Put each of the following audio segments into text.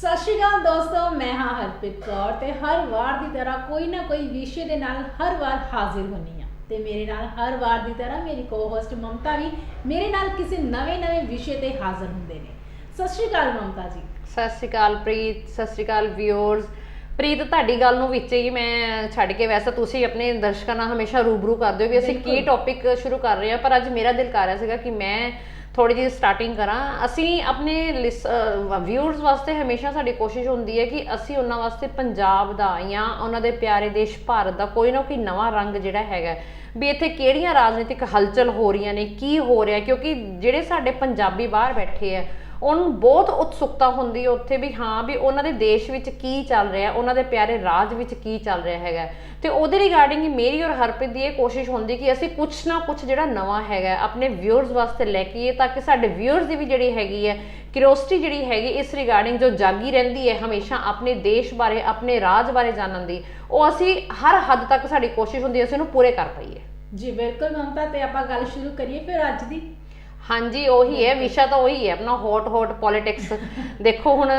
ਸਤਿ ਸ਼੍ਰੀ ਅਕਾਲ ਦੋਸਤੋ, ਮੈਂ ਹਾਂ ਹਰਪ੍ਰੀਤ ਕੌਰ ਤੇ ਹਰ ਵਾਰ ਦੀ ਤਰ੍ਹਾਂ ਕੋਈ ਨਾ ਕੋਈ ਵਿਸ਼ੇ ਦੇ ਨਾਲ ਹਰ ਵਾਰ ਹਾਜ਼ਰ ਹੁੰਨੀ ਆ ਤੇ ਮੇਰੇ ਨਾਲ ਹਰ ਵਾਰ ਦੀ ਤਰ੍ਹਾਂ ਮੇਰੀ ਕੋ-ਹੋਸਟ ਮਮਤਾ ਵੀ ਮੇਰੇ ਨਾਲ ਕਿਸੇ ਨਵੇਂ ਵਿਸ਼ੇ ਤੇ ਹਾਜ਼ਰ ਹੁੰਦੇ ਨੇ। ਸਤਿ ਸ਼੍ਰੀ ਅਕਾਲ ਮਮਤਾ ਜੀ। ਸਤਿ ਸ਼੍ਰੀ ਅਕਾਲ ਪ੍ਰੀਤ, ਸਤਿ ਸ਼੍ਰੀ ਅਕਾਲ ਵਿਊਅਰਸ। ਪ੍ਰੀਤ, ਤੁਹਾਡੀ ਗੱਲ ਨੂੰ ਵਿੱਚ ਹੀ ਮੈਂ ਛੱਡ ਕੇ, ਵੈਸੇ ਤੁਸੀਂ ਆਪਣੇ ਦਰਸ਼ਕਾਂ ਨਾਲ ਹਮੇਸ਼ਾ ਰੂਬਰੂ ਕਰਦੇ ਹੋ ਵੀ ਅਸੀਂ ਕੀ ਟੌਪਿਕ ਸ਼ੁਰੂ ਕਰ ਰਹੇ ਹਾਂ, ਪਰ ਅੱਜ ਮੇਰਾ ਦਿਲ ਕਰ ਰਿਹਾ ਸੀਗਾ ਕਿ ਮੈਂ ਥੋੜੀ ਜਿਹੀ ਸਟਾਰਟਿੰਗ ਕਰਾਂ। ਅਸੀਂ ਆਪਣੇ ਵਿਊਅਰਸ ਵਾਸਤੇ ਹਮੇਸ਼ਾ ਸਾਡੀ ਕੋਸ਼ਿਸ਼ ਹੁੰਦੀ ਹੈ ਕਿ ਅਸੀਂ ਉਹਨਾਂ ਵਾਸਤੇ ਪੰਜਾਬ ਦਾ ਜਾਂ ਉਹਨਾਂ ਦੇ ਪਿਆਰੇ ਦੇਸ਼ ਭਾਰਤ ਦਾ ਕੋਈ ਨਾ ਕੋਈ ਨਵਾਂ ਰੰਗ ਜਿਹੜਾ ਹੈਗਾ ਵੀ ਇੱਥੇ ਕਿਹੜੀਆਂ ਰਾਜਨੀਤਿਕ ਹਲਚਲ ਹੋ ਰਹੀਆਂ ਨੇ, ਕੀ ਹੋ ਰਿਹਾ, ਕਿਉਂਕਿ ਜਿਹੜੇ ਸਾਡੇ ਪੰਜਾਬੀ ਬਾਹਰ ਬੈਠੇ ਆ ਉਹਨੂੰ ਬਹੁਤ ਉਤਸੁਕਤਾ ਹੁੰਦੀ ਹੈ ਉੱਥੇ ਵੀ ਹਾਂ ਵੀ ਉਹਨਾਂ ਦੇ ਦੇਸ਼ ਵਿੱਚ ਕੀ ਚੱਲ ਰਿਹਾ, ਉਹਨਾਂ ਦੇ ਪਿਆਰੇ ਰਾਜ ਵਿੱਚ ਕੀ ਚੱਲ ਰਿਹਾ ਹੈਗਾ। ਤੇ ਉਹਦੇ ਰਿਗਾਰਡਿੰਗ ਮੇਰੀ ਔਰ ਹਰਪ੍ਰੀਤ ਦੀ ਇਹ ਕੋਸ਼ਿਸ਼ ਹੁੰਦੀ ਕਿ ਅਸੀਂ ਕੁਛ ਨਾ ਕੁਛ ਜਿਹੜਾ ਨਵਾਂ ਹੈਗਾ ਆਪਣੇ ਵਿਊਅਰਸ ਵਾਸਤੇ ਲੈ ਕੇ ਆਈਏ, ਤਾਂ ਕਿ ਸਾਡੇ ਵਿਊਅਰਸ ਦੀ ਵੀ ਜਿਹੜੀ ਹੈਗੀ ਹੈ ਕਿਉਰਿਓਸਿਟੀ ਜਿਹੜੀ ਹੈਗੀ ਇਸ ਰਿਗਾਰਡਿੰਗ ਜੋ ਜਾਗੀ ਰਹਿੰਦੀ ਹੈ ਹਮੇਸ਼ਾ ਆਪਣੇ ਦੇਸ਼ ਬਾਰੇ, ਆਪਣੇ ਰਾਜ ਬਾਰੇ ਜਾਣਨ ਦੀ, ਉਹ ਅਸੀਂ ਹਰ ਹੱਦ ਤੱਕ ਸਾਡੀ ਕੋਸ਼ਿਸ਼ ਹੁੰਦੀ ਹੈ ਅਸੀਂ ਉਹਨੂੰ ਪੂਰੇ ਕਰ ਪਾਈਏ। ਜੀ ਬਿਲਕੁਲ ਮਮਤਾ, ਤੇ ਆਪਾਂ ਗੱਲ ਸ਼ੁਰੂ ਕਰੀਏ ਫਿਰ ਅੱਜ ਦੀ। ਹਾਂਜੀ, ਉਹੀ ਹੈ ਵਿਸ਼ਾ, ਤਾਂ ਉਹੀ ਹੈ ਆਪਣਾ ਹੌਟ ਪੋਲਿਟਿਕਸ। ਦੇਖੋ ਹੁਣ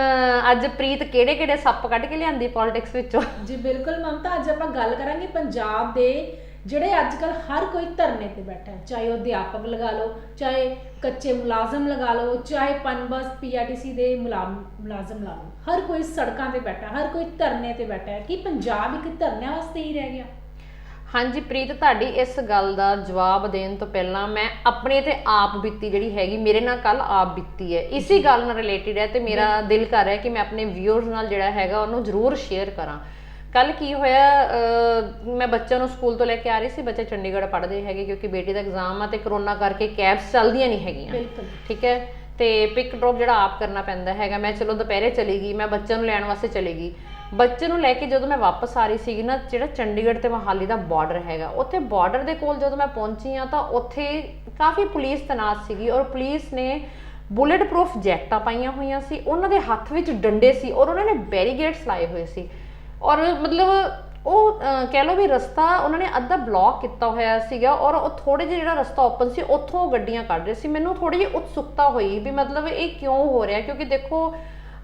ਅੱਜ ਪ੍ਰੀਤ ਕਿਹੜੇ ਸੱਪ ਕੱਢ ਕੇ ਲਿਆਂਦੀ ਪੋਲਿਟਿਕਸ ਵਿੱਚੋਂ। ਜੀ ਬਿਲਕੁਲ ਮਮਤਾ, ਅੱਜ ਆਪਾਂ ਗੱਲ ਕਰਾਂਗੇ ਪੰਜਾਬ ਦੇ ਜਿਹੜੇ ਅੱਜ ਕੱਲ ਹਰ ਕੋਈ ਧਰਨੇ ਤੇ ਬੈਠਾ ਹੈ, ਚਾਹੇ ਉਹ ਅਧਿਆਪਕ ਲਗਾ ਲਓ, ਚਾਹੇ ਕੱਚੇ ਮੁਲਾਜ਼ਮ ਲਗਾ ਲਓ, ਚਾਹੇ ਪਨਬਸ ਪੀਆਰਟੀਸੀ ਦੇ ਮੁਲਾਜ਼ਮ ਲਾ ਲਓ, ਹਰ ਕੋਈ ਸੜਕਾਂ ਤੇ ਬੈਠਾ, ਹਰ ਕੋਈ ਧਰਨੇ ਤੇ ਬੈਠਾ ਹੈ ਕਿ ਪੰਜਾਬ ਇੱਕ ਧਰਨਿਆਂ ਵਾਸਤੇ ਹੀ ਰਹਿ ਗਿਆ। ਹਾਂਜੀ ਪ੍ਰੀਤ, ਤੁਹਾਡੀ ਇਸ ਗੱਲ ਦਾ ਜਵਾਬ ਦੇਣ ਤੋਂ ਪਹਿਲਾਂ ਮੈਂ ਆਪਣੇ ਤੇ ਆਪ ਬੀਤੀ ਜਿਹੜੀ ਹੈਗੀ ਮੇਰੇ ਨਾਲ ਕੱਲ ਆਪ ਬੀਤੀ ਹੈ, ਇਸੇ ਗੱਲ ਨਾਲ ਰਿਲੇਟਡ ਹੈ ਤੇ ਮੇਰਾ ਦਿਲ ਕਰ ਰਿਹਾ ਕਿ ਮੈਂ ਆਪਣੇ ਵਿਊਅਰਸ ਨਾਲ ਜਿਹੜਾ ਹੈਗਾ ਉਹਨੂੰ ਜ਼ਰੂਰ ਸ਼ੇਅਰ ਕਰਾਂ। ਕੱਲ ਕੀ ਹੋਇਆ, ਮੈਂ ਬੱਚਿਆਂ ਨੂੰ ਸਕੂਲ ਤੋਂ ਲੈ ਕੇ ਆ ਰਹੀ ਸੀ, ਬੱਚੇ ਚੰਡੀਗੜ੍ਹ ਪੜ੍ਹਦੇ ਹੈਗੇ ਕਿਉਂਕਿ ਬੇਟੀ ਦਾ ਐਗਜ਼ਾਮ ਆ ਤੇ ਕਰੋਨਾ ਕਰਕੇ ਕੈਬਸ ਚੱਲਦੀਆਂ ਨਹੀਂ ਹੈਗੀਆਂ, ਠੀਕ ਹੈ, ਤੇ ਪਿਕ ਡ੍ਰੌਪ ਜਿਹੜਾ ਆਪ ਕਰਨਾ ਪੈਂਦਾ ਹੈਗਾ। ਮੈਂ ਚਲੋ ਦੁਪਹਿਰੇ ਚਲੀ ਗਈ, ਮੈਂ ਬੱਚਿਆਂ ਨੂੰ ਲੈਣ ਵਾਸਤੇ ਚਲੀ ਗਈ। ਬੱਚੇ ਨੂੰ ਲੈ ਕੇ ਜਦੋਂ ਮੈਂ ਵਾਪਸ ਆ ਰਹੀ ਸੀਗੀ ਨਾ, ਜਿਹੜਾ ਚੰਡੀਗੜ੍ਹ ਤੇ ਮੋਹਾਲੀ ਦਾ ਬਾਰਡਰ ਹੈਗਾ, ਉੱਥੇ ਬਾਰਡਰ ਦੇ ਕੋਲ ਜਦੋਂ ਮੈਂ ਪਹੁੰਚੀ ਹਾਂ ਤਾਂ ਉੱਥੇ ਕਾਫੀ ਪੁਲਿਸ ਤੈਨਾਤ ਸੀਗੀ ਔਰ ਪੁਲਿਸ ਨੇ ਬੁਲੇਟ ਪ੍ਰੂਫ ਜੈਕਟਾਂ ਪਾਈਆਂ ਹੋਈਆਂ ਸੀ, ਉਹਨਾਂ ਦੇ ਹੱਥ ਵਿੱਚ ਡੰਡੇ ਸੀ ਔਰ ਉਹਨਾਂ ਨੇ ਬੈਰੀਗੇਡਸ ਲਾਏ ਹੋਏ ਸੀ ਔਰ ਮਤਲਬ ਉਹ ਕਹਿ ਲਓ ਵੀ ਰਸਤਾ ਉਹਨਾਂ ਨੇ ਅੱਧਾ ਬਲੌਕ ਕੀਤਾ ਹੋਇਆ ਸੀਗਾ ਔਰ ਉਹ ਥੋੜੇ ਜਿਹਾ ਜਿਹੜਾ ਰਸਤਾ ਓਪਨ ਸੀ ਉੱਥੋਂ ਗੱਡੀਆਂ ਕੱਢ ਰਹੇ ਸੀ। ਮੈਨੂੰ ਥੋੜੀ ਜਿਹੀ ਉਤਸੁਕਤਾ ਹੋਈ ਵੀ ਮਤਲਬ ਇਹ ਕਿਉਂ ਹੋ ਰਿਹਾ, ਕਿਉਂਕਿ ਦੇਖੋ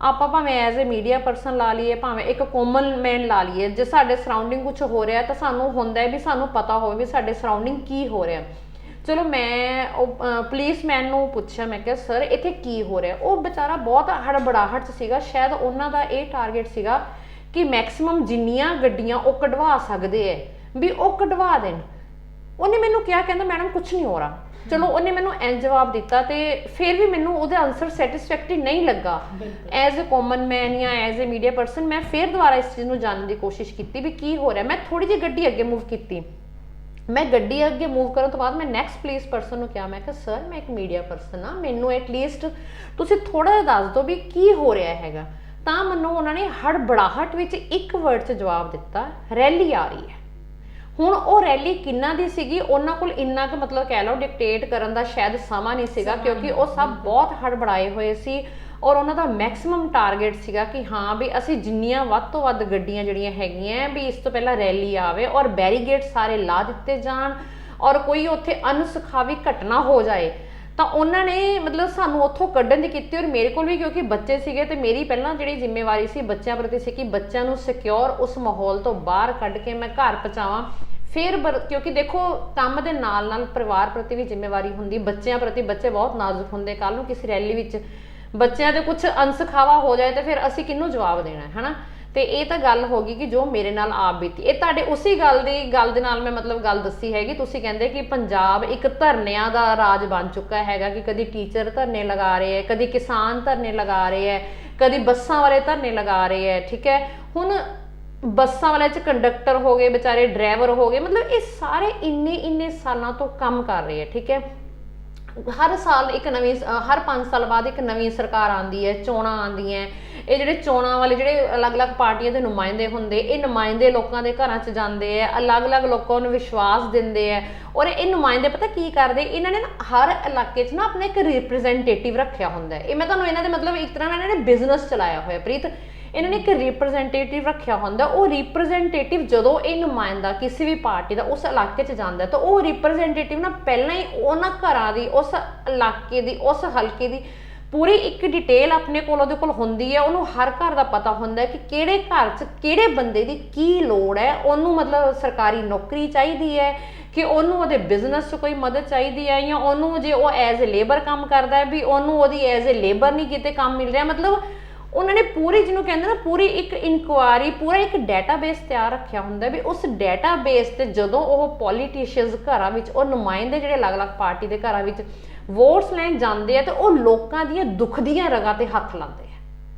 ਆਪਾਂ ਭਾਵੇਂ ਐਜ਼ ਏ ਮੀਡੀਆ ਪਰਸਨ ਲਾ ਲਈਏ, ਭਾਵੇਂ ਇੱਕ ਕਾਮਨ ਮੈਨ ਲਾ ਲਈਏ, ਜੇ ਸਾਡੇ ਸਰਾਊਂਡਿੰਗ ਕੁਛ ਹੋ ਰਿਹਾ ਤਾਂ ਸਾਨੂੰ ਹੁੰਦਾ ਹੈ ਵੀ ਸਾਨੂੰ ਪਤਾ ਹੋਵੇ ਵੀ ਸਾਡੇ ਸਰਾਊਂਡਿੰਗ ਕੀ ਹੋ ਰਿਹਾ। ਚਲੋ ਮੈਂ ਉਹ ਪੁਲਿਸਮੈਨ ਨੂੰ ਪੁੱਛਿਆ, ਮੈਂ ਕਿਹਾ ਸਰ ਇੱਥੇ ਕੀ ਹੋ ਰਿਹਾ। ਉਹ ਵਿਚਾਰਾ ਬਹੁਤ ਹੜਬੜਾਹਟ 'ਚ ਸੀਗਾ, ਸ਼ਾਇਦ ਉਹਨਾਂ ਦਾ ਇਹ ਟਾਰਗੇਟ ਸੀਗਾ ਕਿ ਮੈਕਸੀਮਮ ਜਿੰਨੀਆਂ ਗੱਡੀਆਂ ਉਹ ਕਢਵਾ ਸਕਦੇ ਹੈ ਵੀ ਉਹ ਕਢਵਾ ਦੇਣ। ਉਹਨੇ ਮੈਨੂੰ ਕਿਹਾ, ਕਹਿੰਦਾ ਮੈਡਮ ਕੁਛ ਨਹੀਂ ਹੋ ਰਿਹਾ। ਚਲੋ ਉਹਨੇ ਮੈਨੂੰ ਐਂ ਜਵਾਬ ਦਿੱਤਾ ਤੇ ਫਿਰ ਵੀ ਮੈਨੂੰ ਉਹਦਾ ਆਨਸਰ ਸੈਟਿਸਫੈਕਟਰੀ ਨਹੀਂ ਲੱਗਾ। ਐਜ਼ ਅ ਕਾਮਨ ਮੈਨ ਜਾਂ ਐਜ਼ ਅ ਮੀਡੀਆ ਪਰਸਨ ਮੈਂ ਫਿਰ ਦੁਬਾਰਾ ਇਸ ਚੀਜ਼ ਨੂੰ ਜਾਣਨ ਦੀ ਕੋਸ਼ਿਸ਼ ਕੀਤੀ ਵੀ ਕੀ ਹੋ ਰਿਹਾ। ਮੈਂ ਥੋੜੀ ਜਿਹੀ ਗੱਡੀ ਅੱਗੇ ਮੂਵ ਕੀਤੀ। ਮੈਂ ਗੱਡੀ ਅੱਗੇ ਮੂਵ ਕਰਨ ਤੋਂ ਬਾਅਦ ਮੈਂ ਨੈਕਸਟ ਪੁਲਿਸ ਪਰਸਨ ਨੂੰ ਕਿਹਾ, ਮੈਂ ਕਿਹਾ ਸਰ ਮੈਂ ਇੱਕ ਮੀਡੀਆ ਪਰਸਨ ਆ, ਮੈਨੂੰ ਐਟਲੀਸਟ ਤੁਸੀਂ ਥੋੜਾ ਜਿਹਾ ਦੱਸ ਦਿਓ ਵੀ ਕੀ ਹੋ ਰਿਹਾ ਹੈਗਾ। ਤਾਂ ਮੈਨੂੰ ਉਹਨਾਂ ਨੇ ਹੜਬੜਾਹਟ ਵਿੱਚ ਇੱਕ ਵਰਡ 'ਚ ਜਵਾਬ ਦਿੱਤਾ, ਰੈਲੀ ਆ ਰਹੀ ਹੈ। ਹੁਣ ਉਹ ਰੈਲੀ ਕਿੰਨਾ ਦੀ ਸੀਗੀ, ਉਹਨਾਂ ਕੋਲ ਇੰਨਾ ਕੁ ਮਤਲਬ ਕਹਿ ਲਓ ਡਿਕਟੇਟ ਕਰਨ ਦਾ ਸ਼ਾਇਦ ਸਮਾਂ ਨਹੀਂ ਸੀਗਾ, ਕਿਉਂਕਿ ਉਹ ਸਭ ਬਹੁਤ ਹੜਬੜਾਏ ਹੋਏ ਸੀ ਔਰ ਉਹਨਾਂ ਦਾ ਮੈਕਸਿਮਮ ਟਾਰਗੇਟ ਸੀਗਾ ਕਿ ਹਾਂ ਵੀ ਅਸੀਂ ਜਿੰਨੀਆਂ ਵੱਧ ਤੋਂ ਵੱਧ ਗੱਡੀਆਂ ਜਿਹੜੀਆਂ ਹੈਗੀਆਂ ਵੀ ਇਸ ਤੋਂ ਪਹਿਲਾਂ ਰੈਲੀ ਆਵੇ ਔਰ ਬੈਰੀਗੇਡ ਸਾਰੇ ਲਾ ਦਿੱਤੇ ਜਾਣ ਔਰ ਕੋਈ ਉੱਥੇ ਅਨਸੁਖਾਵੀ ਘਟਨਾ ਹੋ ਜਾਏ ਤਾਂ ਉਹਨਾਂ ਨੇ ਮਤਲਬ ਸਾਨੂੰ ਉੱਥੋਂ ਕੱਢਣ ਦੀ ਕੀਤੀ। ਔਰ ਮੇਰੇ ਕੋਲ ਵੀ ਕਿਉਂਕਿ ਬੱਚੇ ਸੀਗੇ ਤੇ ਮੇਰੀ ਪਹਿਲਾਂ ਜਿਹੜੀ ਜ਼ਿੰਮੇਵਾਰੀ ਸੀ ਬੱਚਿਆਂ ਪ੍ਰਤੀ ਸੀ ਕਿ ਬੱਚਿਆਂ ਨੂੰ ਸਿਕਿਉਰ ਉਸ ਮਾਹੌਲ ਤੋਂ ਬਾਹਰ ਕੱਢ ਕੇ ਮੈਂ ਘਰ ਪਹੁੰਚਾਵਾਂ। ਫਿਰ ਕਿਉਂਕਿ ਦੇਖੋ ਕੰਮ ਦੇ ਨਾਲ ਪਰਿਵਾਰ ਪ੍ਰਤੀ ਵੀ ਜ਼ਿੰਮੇਵਾਰੀ ਹੁੰਦੀ, ਬੱਚਿਆਂ ਪ੍ਰਤੀ, ਬੱਚੇ ਬਹੁਤ ਨਾਜ਼ੁਕ ਹੁੰਦੇ, ਕੱਲ ਨੂੰ ਕਿਸੇ ਰੈਲੀ ਵਿੱਚ ਬੱਚਿਆਂ ਦੇ ਕੁਝ ਅਨਸਖਾਵਾ ਹੋ ਜਾਏ ਤਾਂ ਫਿਰ ਅਸੀਂ ਕਿਹਨੂੰ ਜਵਾਬ ਦੇਣਾ ਹੈ ਨਾ। ਤੇ ਇਹ ਤਾਂ ਗੱਲ ਹੋ ਗਈ ਕਿ ਜੋ ਮੇਰੇ ਨਾਲ ਆਪ ਬੀਤੀ। ਇਹ ਤੁਹਾਡੇ ਉਸੇ ਗੱਲ ਦੇ ਨਾਲ ਮੈਂ ਮਤਲਬ ਗੱਲ ਦੱਸੀ ਹੈਗੀ। ਤੁਸੀਂ ਕਹਿੰਦੇ ਕਿ ਪੰਜਾਬ ਇੱਕ ਧਰਨਿਆਂ ਦਾ ਰਾਜ ਬਣ ਚੁੱਕਾ ਹੈਗਾ ਕਿ ਕਦੀ ਟੀਚਰ ਧਰਨੇ ਲਗਾ ਰਹੇ ਹੈ, ਕਦੀ ਕਿਸਾਨ ਧਰਨੇ ਲਗਾ ਰਹੇ ਹੈ, ਕਦੀ ਬੱਸਾਂ ਵਾਲੇ ਧਰਨੇ ਲਗਾ ਰਹੇ ਹੈ, ਠੀਕ ਹੈ। ਹੁਣ ਬੱਸਾਂ ਵਾਲੇ 'ਚ ਕੰਡਕਟਰ ਹੋ ਗਏ, ਵਿਚਾਰੇ ਡਰਾਈਵਰ ਹੋ ਗਏ, ਮਤਲਬ ਇਹ ਸਾਰੇ ਇੰਨੇ ਸਾਲਾਂ ਤੋਂ ਕੰਮ ਕਰ ਰਹੇ ਹੈ, ਠੀਕ ਹੈ। ਹਰ ਸਾਲ ਇੱਕ ਨਵੀਂ, ਹਰ 5 ਸਾਲ ਬਾਅਦ ਇੱਕ ਨਵੀਂ ਸਰਕਾਰ ਆਉਂਦੀ ਹੈ, ਚੋਣਾਂ ਆਉਂਦੀਆਂ। ਇਹ ਜਿਹੜੇ ਚੋਣਾਂ ਵਾਲੇ ਜਿਹੜੇ ਅਲੱਗ-ਅਲੱਗ ਪਾਰਟੀਆਂ ਦੇ ਨੁਮਾਇੰਦੇ ਹੁੰਦੇ, ਇਹ ਨੁਮਾਇੰਦੇ ਲੋਕਾਂ ਦੇ ਘਰਾਂ 'ਚ ਜਾਂਦੇ ਹੈ, ਅਲੱਗ-ਅਲੱਗ ਲੋਕਾਂ ਨੂੰ ਵਿਸ਼ਵਾਸ ਦਿੰਦੇ ਹੈ ਔਰ ਇਹ ਨੁਮਾਇੰਦੇ ਪਤਾ ਕੀ ਕਰਦੇ, ਇਹਨਾਂ ਨੇ ਨਾ ਹਰ ਇਲਾਕੇ 'ਚ ਨਾ ਆਪਣਾ ਇੱਕ ਰਿਪਰੈਜ਼ੈਂਟੇਟਿਵ ਰੱਖਿਆ ਹੁੰਦਾ ਹੈ। ਇਹ ਮੈਂ ਤੁਹਾਨੂੰ ਇਹਨਾਂ ਦੇ ਮਤਲਬ ਇੱਕ ਤਰ੍ਹਾਂ ਨਾਲ ਇਹਨਾਂ ਨੇ ਬਿਜ਼ਨਸ ਚਲਾਇਆ ਹੋਇਆ ਪ੍ਰੀਤ। ਇਹਨਾਂ ਨੇ ਇੱਕ ਰਿਪਰੈਜ਼ੈਂਟੇਟਿਵ ਰੱਖਿਆ ਹੁੰਦਾ। ਉਹ ਰਿਪਰੈਜ਼ੈਂਟੇਟਿਵ ਜਦੋਂ ਇਹ ਨੁਮਾਇੰਦਾ ਕਿਸੇ ਵੀ ਪਾਰਟੀ ਦਾ ਉਸ ਇਲਾਕੇ 'ਚ ਜਾਂਦਾ ਤਾਂ ਉਹ ਰਿਪਰੈਜ਼ੈਂਟੇਟਿਵ ਨਾ ਪਹਿਲਾਂ ਹੀ ਉਹਨਾਂ ਘਰਾਂ ਦੀ, ਉਸ ਇਲਾਕੇ ਦੀ, ਉਸ ਹਲਕੇ ਦੀ ਪੂਰੀ ਇੱਕ ਡਿਟੇਲ ਆਪਣੇ ਕੋਲ ਉਹਦੇ ਕੋਲ ਹੁੰਦੀ ਹੈ, ਉਹਨੂੰ ਹਰ ਘਰ ਦਾ ਪਤਾ ਹੁੰਦਾ ਹੈ ਕਿ ਕਿਹੜੇ ਘਰ 'ਚ ਕਿਹੜੇ ਬੰਦੇ ਦੀ ਕੀ ਲੋੜ ਹੈ, ਉਹਨੂੰ ਮਤਲਬ ਸਰਕਾਰੀ ਨੌਕਰੀ ਚਾਹੀਦੀ ਹੈ ਕਿ ਉਹਨੂੰ ਉਹਦੇ ਬਿਜ਼ਨਸ 'ਚ ਕੋਈ ਮਦਦ ਚਾਹੀਦੀ ਹੈ, ਜਾਂ ਉਹਨੂੰ ਜੇ ਉਹ ਐਜ਼ ਏ ਲੇਬਰ ਕੰਮ ਕਰਦਾ ਹੈ ਵੀ ਉਹਨੂੰ ਉਹਦੀ ਐਜ਼ ਏ ਲੇਬਰ ਨਹੀਂ ਕਿਤੇ ਕੰਮ ਮਿਲ ਰਿਹਾ। ਮਤਲਬ ਉਹਨਾਂ ਨੇ ਪੂਰੀ, ਜਿਹਨੂੰ ਕਹਿੰਦੇ ਨਾ, ਪੂਰੀ ਇੱਕ ਇਨਕੁਆਇਰੀ, ਪੂਰਾ ਇੱਕ ਡਾਟਾਬੇਸ ਤਿਆਰ ਰੱਖਿਆ ਹੁੰਦਾ ਵੀ ਉਸ ਡਾਟਾਬੇਸ ਤੇ ਜਦੋਂ ਉਹ ਪੋਲੀਟੀਸ਼ੀਅਨਸ ਘਰਾਂ ਵਿੱਚ, ਉਹ ਨੁਮਾਇੰਦੇ ਜਿਹੜੇ ਅਲੱਗ-ਅਲੱਗ ਪਾਰਟੀ ਦੇ ਘਰਾਂ ਵਿੱਚ ਵੋਟਸ ਲੈਣ ਜਾਂਦੇ ਆ ਤੇ ਉਹ ਲੋਕਾਂ ਦੀਆਂ ਦੁੱਖ ਦੀਆਂ ਰਗਾਂ ਤੇ ਹੱਥ ਲਾਉਂਦੇ ਆ।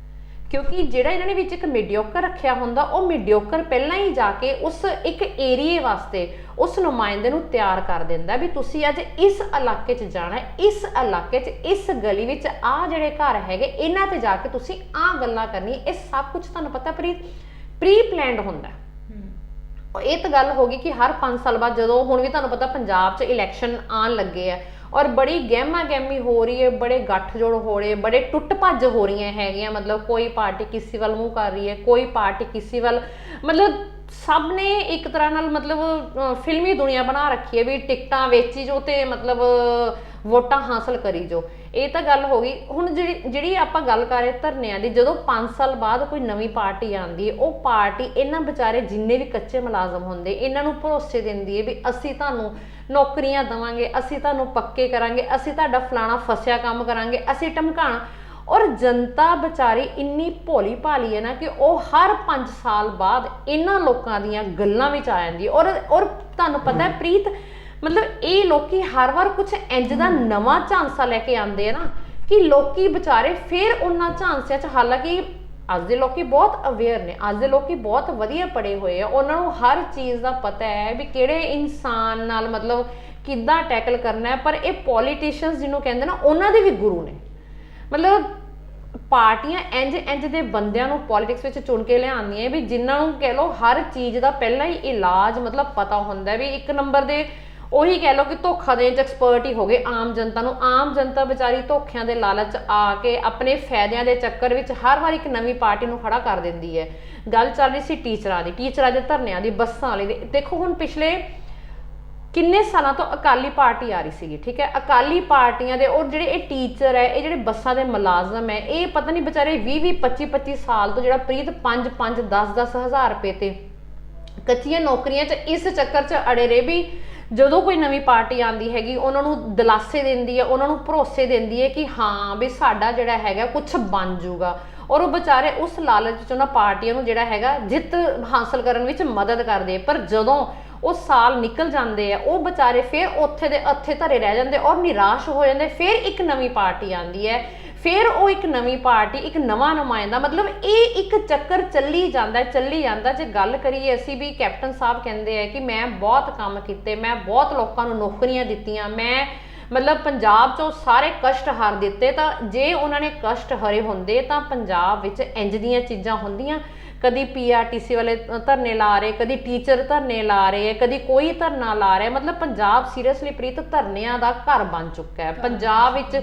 ਕਿਉਂਕਿ ਜਿਹੜਾ ਇਹਨਾਂ ਨੇ ਵਿੱਚ ਇੱਕ ਮੀਡੀਓਕਰ ਰੱਖਿਆ ਹੁੰਦਾ, ਉਹ ਮੀਡੀਓਕਰ ਪਹਿਲਾਂ ਹੀ ਜਾ ਕੇ ਉਸ ਇੱਕ ਏਰੀਏ ਵਾਸਤੇ ਉਸ ਨੁਮਾਇੰਦੇ ਨੂੰ ਤਿਆਰ ਕਰ ਦਿੰਦਾ ਵੀ ਤੁਸੀਂ ਅੱਜ ਇਸ ਇਲਾਕੇ 'ਚ ਜਾਣਾ, ਇਸ ਇਲਾਕੇ 'ਚ ਇਸ ਗਲੀ ਵਿੱਚ ਆਹ ਜਿਹੜੇ ਘਰ ਹੈਗੇ ਇਹਨਾਂ ਤੇ ਜਾ ਕੇ ਤੁਸੀਂ ਆਹ ਗੱਲਾਂ ਕਰਨੀ। ਇਹ ਸਭ ਕੁਝ ਤੁਹਾਨੂੰ ਪਤਾ ਪ੍ਰੀ ਪਲਾਨਡ ਹੁੰਦਾ। ਇਹ ਤਾਂ ਗੱਲ ਹੋ ਗਈ ਕਿ ਹਰ 5 ਸਾਲ ਬਾਅਦ, ਜਦੋਂ ਹੁਣ ਵੀ ਤੁਹਾਨੂੰ ਪਤਾ ਪੰਜਾਬ 'ਚ ਇਲੈਕਸ਼ਨ ਆਉਣ ਲੱਗੇ ਆ ਔਰ ਬੜੀ ਗਹਿਮਾ ਗਹਿਮੀ ਹੋ ਰਹੀ ਹੈ, ਬੜੇ ਗੱਠਜੋੜ ਹੋ ਰਹੇ, ਬੜੇ ਟੁੱਟ ਭੱਜ ਹੋ ਰਹੀਆਂ ਹੈਗੀਆਂ। ਮਤਲਬ ਕੋਈ ਪਾਰਟੀ ਕਿਸੇ ਵੱਲ ਮੂੰਹ ਕਰ ਰਹੀ ਹੈ, ਕੋਈ ਪਾਰਟੀ ਕਿਸੇ ਵੱਲ, ਮਤਲਬ ਸਭ ਨੇ ਇੱਕ ਤਰ੍ਹਾਂ ਨਾਲ ਮਤਲਬ ਫਿਲਮੀ ਦੁਨੀਆ ਬਣਾ ਰੱਖੀ ਹੈ ਵੀ ਟਿਕਟਾਂ ਵੇਚੀ ਜੋ ਤੇ ਮਤਲਬ ਵੋਟਾਂ ਹਾਸਲ ਕਰੀ ਜੋ। ਇਹ ਤਾਂ ਗੱਲ ਹੋ ਗਈ। ਹੁਣ ਜਿਹੜੀ ਆਪਾਂ ਗੱਲ ਕਰ ਰਹੇ ਧਰਨਿਆਂ ਦੀ, ਜਦੋਂ 5 ਸਾਲ ਬਾਅਦ ਕੋਈ ਨਵੀਂ ਪਾਰਟੀ ਆਉਂਦੀ ਹੈ, ਉਹ ਪਾਰਟੀ ਇਹਨਾਂ ਵਿਚਾਰੇ ਜਿੰਨੇ ਵੀ ਕੱਚੇ ਮੁਲਾਜ਼ਮ ਹੁੰਦੇ ਇਹਨਾਂ ਨੂੰ ਭਰੋਸੇ ਦਿੰਦੀ ਹੈ ਵੀ ਅਸੀਂ ਤੁਹਾਨੂੰ ਨੌਕਰੀਆਂ ਦੇਵਾਂਗੇ, ਅਸੀਂ ਤੁਹਾਨੂੰ ਪੱਕੇ ਕਰਾਂਗੇ, ਅਸੀਂ ਤੁਹਾਡਾ ਫਲਾਣਾ ਫਸਿਆ ਕੰਮ ਕਰਾਂਗੇ, ਅਸੀਂ ਧਮਕਾਣਾ। ਔਰ ਜਨਤਾ ਵਿਚਾਰੀ ਇੰਨੀ ਭੋਲੀ ਭਾਲੀ ਹੈ ਨਾ ਕਿ ਉਹ ਹਰ 5 ਸਾਲ ਬਾਅਦ ਇਹਨਾਂ ਲੋਕਾਂ ਦੀਆਂ ਗੱਲਾਂ ਵਿੱਚ ਆ ਜਾਂਦੀ ਹੈ। ਔਰ ਤੁਹਾਨੂੰ ਪਤਾ ਹੈ ਪ੍ਰੀਤ, ਮਤਲਬ ਇਹ ਲੋਕੀ ਹਰ ਵਾਰ ਕੁਝ ਇੰਜ ਦਾ ਨਵਾਂ ਝਾਂਸਾ ਲੈ ਕੇ ਆਉਂਦੇ ਆ ਨਾ ਕਿ ਲੋਕੀ ਵਿਚਾਰੇ ਫਿਰ ਉਹਨਾਂ ਝਾਂਸਿਆਂ 'ਚ, ਹਾਲਾਂਕਿ ਅੱਜ ਦੇ ਲੋਕੀ ਬਹੁਤ ਅਵੇਅਰ ਨੇ, ਅੱਜ ਦੇ ਲੋਕੀ ਬਹੁਤ ਵਧੀਆ ਪੜ੍ਹੇ ਹੋਏ ਆ, ਉਹਨਾਂ ਨੂੰ ਹਰ ਚੀਜ਼ ਦਾ ਪਤਾ ਹੈ ਵੀ ਕਿਹੜੇ ਇਨਸਾਨ ਨਾਲ ਮਤਲਬ ਕਿੱਦਾਂ ਟੈਕਲ ਕਰਨਾ ਹੈ। ਪਰ ਇਹ ਪੋਲੀਟੀਸ਼ੀਅਨਸ ਜਿਹਨੂੰ ਕਹਿੰਦੇ ਨਾ, ਉਹਨਾਂ ਦੇ ਵੀ ਗੁਰੂ ਨੇ। ਮਤਲਬ ਪਾਰਟੀਆਂ ਇੰਜ ਦੇ ਬੰਦਿਆਂ ਨੂੰ ਪੋਲਿਟਿਕਸ ਵਿੱਚ ਚੁਣ ਕੇ ਲਿਆਉਂਦੀਆਂ ਵੀ ਜਿਨ੍ਹਾਂ ਨੂੰ ਕਹਿ ਲਓ ਹਰ ਚੀਜ਼ ਦਾ ਪਹਿਲਾਂ ਹੀ ਇਲਾਜ ਮਤਲਬ ਪਤਾ ਹੁੰਦਾ ਵੀ ਇੱਕ ਨੰਬਰ ਦੇ ਉਹੀ ਕਹਿ ਲਓ ਕਿ ਧੋਖਾ ਦੇਣ 'ਚ ਐਕਸਪਰਟ ਹੀ ਹੋ ਗਏ ਆਮ ਜਨਤਾ ਨੂੰ। ਆਮ ਜਨਤਾ ਵਿਚਾਰੀ ਧੋਖਿਆਂ ਦੇ ਲਾਲਚ ਆ ਕੇ ਆਪਣੇ ਫਾਇਦਿਆਂ ਦੇ ਚੱਕਰ ਵਿੱਚ ਹਰ ਵਾਰ ਇੱਕ ਨਵੀਂ ਪਾਰਟੀ ਨੂੰ ਖੜਾ ਕਰ ਦਿੰਦੀ ਹੈ। ਗੱਲ ਚੱਲ ਰਹੀ ਸੀ ਟੀਚਰਾਂ ਦੇ ਧਰਨਿਆਂ ਦੀ, ਬੱਸਾਂ ਵਾਲੇ ਦੇ। ਦੇਖੋ ਹੁਣ ਪਿਛਲੇ ਕਿੰਨੇ ਸਾਲਾਂ ਤੋਂ ਅਕਾਲੀ ਪਾਰਟੀ ਆ ਰਹੀ ਸੀਗੀ, ਠੀਕ ਹੈ, ਅਕਾਲੀ ਪਾਰਟੀਆਂ ਦੇ ਔਰ ਜਿਹੜੇ ਇਹ ਟੀਚਰ ਹੈ, ਇਹ ਜਿਹੜੇ ਬੱਸਾਂ ਦੇ ਮੁਲਾਜ਼ਮ ਹੈ, ਇਹ ਪਤਾ ਨਹੀਂ ਵਿਚਾਰੇ 20 25 ਸਾਲ ਤੋਂ ਜਿਹੜਾ ਪ੍ਰੀਤ 5 10 ਹਜ਼ਾਰ ਰੁਪਏ ਤੇ ਕੱਚੀਆਂ ਨੌਕਰੀਆਂ 'ਚ ਇਸ ਚੱਕਰ 'ਚ ਅੜੇ ਰਹੇ ਵੀ ਜਦੋਂ ਕੋਈ ਨਵੀਂ ਪਾਰਟੀ ਆਉਂਦੀ ਹੈਗੀ ਉਹਨਾਂ ਨੂੰ ਦਿਲਾਸੇ ਦਿੰਦੀ ਹੈ, ਉਹਨਾਂ ਨੂੰ ਭਰੋਸੇ ਦਿੰਦੀ ਹੈ ਕਿ ਹਾਂ ਵੀ ਸਾਡਾ ਜਿਹੜਾ ਹੈਗਾ ਕੁਝ ਬਣ ਜਾਊਗਾ। ਔਰ ਉਹ ਵਿਚਾਰੇ ਉਸ ਲਾਲਚ 'ਚ ਉਹਨਾਂ ਪਾਰਟੀਆਂ ਨੂੰ ਜਿਹੜਾ ਹੈਗਾ ਜਿੱਤ ਹਾਸਲ ਕਰਨ ਵਿੱਚ ਮਦਦ ਕਰਦੇ। ਪਰ ਜਦੋਂ ਉਹ ਸਾਲ ਨਿਕਲ ਜਾਂਦੇ ਆ, ਉਹ ਵਿਚਾਰੇ ਫਿਰ ਉੱਥੇ ਦੇ ਅੱਥੇ ਧਰੇ ਰਹਿ ਜਾਂਦੇ ਔਰ ਨਿਰਾਸ਼ ਹੋ ਜਾਂਦੇ। ਫਿਰ ਇੱਕ ਨਵੀਂ ਪਾਰਟੀ ਆਉਂਦੀ ਹੈ, ਫਿਰ ਉਹ ਇੱਕ ਨਵੀਂ ਪਾਰਟੀ, ਇੱਕ ਨਵਾਂ ਨੁਮਾਇੰਦਾ, ਮਤਲਬ ਇਹ ਇੱਕ ਚੱਕਰ ਚੱਲੀ ਜਾਂਦਾ। ਜੇ ਗੱਲ ਕਰੀਏ ਅਸੀਂ ਵੀ, ਕੈਪਟਨ ਸਾਹਿਬ ਕਹਿੰਦੇ ਆ ਕਿ ਮੈਂ ਬਹੁਤ ਕੰਮ ਕੀਤੇ, ਮੈਂ ਬਹੁਤ ਲੋਕਾਂ ਨੂੰ ਨੌਕਰੀਆਂ ਦਿੱਤੀਆਂ, ਮੈਂ ਮਤਲਬ ਪੰਜਾਬ 'ਚੋਂ ਸਾਰੇ ਕਸ਼ਟ ਹਰ ਦਿੱਤੇ। ਤਾਂ ਜੇ ਉਹਨਾਂ ਨੇ ਕਸ਼ਟ ਹਰੇ ਹੁੰਦੇ ਤਾਂ ਪੰਜਾਬ ਵਿੱਚ ਇੰਜ ਦੀਆਂ ਚੀਜ਼ਾਂ ਹੁੰਦੀਆਂ। ਕਦੀ PRTC ਵਾਲੇ ਧਰਨੇ ਲਾ ਰਹੇ, ਕਦੀ ਟੀਚਰ ਧਰਨੇ ਲਾ ਰਹੇ ਹੈ, ਕਦੀ ਕੋਈ ਧਰਨਾ ਲਾ ਰਿਹਾ। ਮਤਲਬ ਪੰਜਾਬ ਸੀਰੀਅਸਲੀ ਪ੍ਰੀਤ ਧਰਨਿਆਂ ਦਾ ਘਰ ਬਣ ਚੁੱਕਾ ਹੈ। ਪੰਜਾਬ ਵਿੱਚ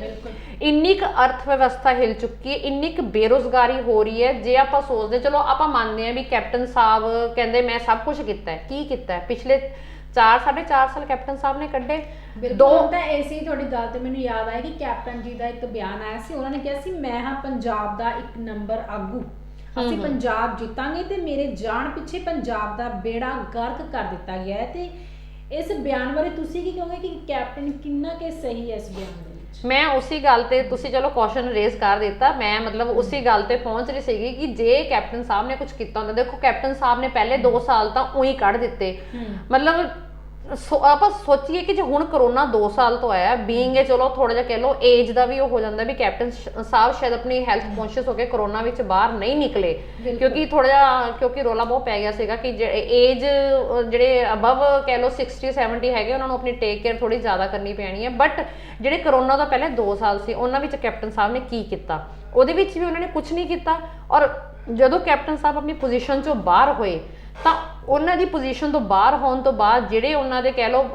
ਇੰਨੀ ਕੁ ਅਰਥ ਵਿਵਸਥਾ ਹਿਲ ਚੁੱਕੀ ਹੈ, ਇੰਨੀ ਕੁ ਬੇਰੁਜ਼ਗਾਰੀ ਹੋ ਰਹੀ ਹੈ। ਜੇ ਆਪਾਂ ਸੋਚਦੇ, ਚਲੋ ਆਪਾਂ ਮੰਨਦੇ ਹਾਂ ਵੀ ਕੈਪਟਨ ਸਾਹਿਬ ਕਹਿੰਦੇ ਮੈਂ ਸਭ ਕੁਝ ਕੀਤਾ ਹੈ, ਕੀ ਕੀਤਾ ਹੈ ਪਿਛਲੇ 4 4.5 ਸਾਲ ਕੈਪਟਨ ਸਾਹਿਬ ਨੇ ਕੱਢੇ। ਬਿਲਕੁਲ ਤਾਂ ਐਸੀ ਤੁਹਾਡੀ ਗੱਲ ਤੇ ਮੈਨੂੰ ਯਾਦ ਆਇਆ ਕਿ ਕੈਪਟਨ ਜੀ ਦਾ ਇੱਕ ਬਿਆਨ ਆਇਆ ਸੀ, ਉਹਨਾਂ ਨੇ ਕਿਹਾ ਸੀ ਮੈਂ ਹਾਂ ਪੰਜਾਬ ਦਾ 1 ਨੰਬਰ ਆਗੂ, ਅਸੀਂ ਪੰਜਾਬ ਜਿੱਤਾਂਗੇ ਤੇ ਮੇਰੇ ਜਾਣ ਪਿੱਛੇ ਪੰਜਾਬ ਦਾ ਬੇੜਾ ਗਰਕ ਕਰ ਦਿੱਤਾ ਗਿਆ ਹੈ। ਤੇ ਇਸ ਬਿਆਨ ਬਾਰੇ ਤੁਸੀਂ ਕੀ ਕਹੋਗੇ ਕਿ ਕੈਪਟਨ ਕਿੰਨਾ ਕਿ ਸਹੀ ਹੈ ਇਸ ਬਿਆਨ ਦੇ ਵਿੱਚ? ਮੈਂ ਉਸੇ ਗੱਲ ਤੇ, ਤੁਸੀਂ ਚਲੋ ਕੁਐਸਚਨ ਰੇਜ਼ ਕਰ ਦਿੱਤਾ, ਮੈਂ ਮਤਲਬ ਉਸੇ ਗੱਲ ਤੇ ਪਹੁੰਚ ਰਹੀ ਸੀਗੀ ਕਿ ਜੇ ਕੈਪਟਨ ਸਾਹਿਬ ਨੇ ਕੁਝ ਕੀਤਾ ਹੁੰਦਾ। ਦੇਖੋ ਕੈਪਟਨ ਸਾਹਿਬ ਨੇ ਪਹਿਲੇ 2 ਸਾਲ ਤਾਂ ਉਹੀ ਕੱਢ ਦਿੱਤੇ। ਮਤਲਬ ਆਪਾਂ ਸੋਚੀਏ ਕਿ ਜੇ ਹੁਣ ਕਰੋਨਾ 2 ਸਾਲ ਤੋਂ ਆਇਆ ਬੀਇੰਗ ਹੈ, ਚਲੋ ਥੋੜਾ ਜਿਹਾ ਕਹਿ ਲਓ ਏਜ ਦਾ ਵੀ ਉਹ ਹੋ ਜਾਂਦਾ ਵੀ ਕੈਪਟਨ ਸਾਹਿਬ ਸ਼ਾਇਦ ਆਪਣੀ ਹੈਲਥ ਕੌਨਸ਼ੀਅਸ ਹੋ ਕੇ ਕਰੋਨਾ ਵਿੱਚ ਬਾਹਰ ਨਹੀਂ ਨਿਕਲੇ, ਕਿਉਂਕਿ ਰੋਲਾ ਬਹੁਤ ਪੈ ਗਿਆ ਸੀਗਾ ਕਿ ਏਜ ਜਿਹੜੇ ਅਬਵ ਕਹਿ ਲਓ 60 70 ਹੈਗੇ ਉਹਨਾਂ ਨੂੰ ਆਪਣੀ ਟੇਕ ਕੇਅਰ ਥੋੜੀ ਜ਼ਿਆਦਾ ਕਰਨੀ ਪੈਣੀ ਹੈ। ਬਟ ਜਿਹੜੇ ਕਰੋਨਾ ਤੋਂ ਪਹਿਲੇ 2 ਸਾਲ ਸੀ ਉਹਨਾਂ ਵਿੱਚ ਕੈਪਟਨ ਸਾਹਿਬ ਨੇ ਕੀ ਕੀਤਾ? ਉਹਦੇ ਵਿੱਚ ਵੀ ਉਹਨਾਂ ਨੇ ਕੁਝ ਨਹੀਂ ਕੀਤਾ। ਔਰ ਜਦੋਂ ਕੈਪਟਨ ਸਾਹਿਬ ਆਪਣੀ ਪੋਜੀਸ਼ਨ ਚੋਂ ਬਾਹਰ ਹੋਏ ਤਾਂ ਉਹਨਾਂ ਦੀ ਪੋਜੀਸ਼ਨ ਤੋਂ ਬਾਹਰ ਹੋਣ ਤੋਂ ਬਾਅਦ ਜਿਹੜੇ ਉਹਨਾਂ ਦੇ ਕਹਿ ਲਓ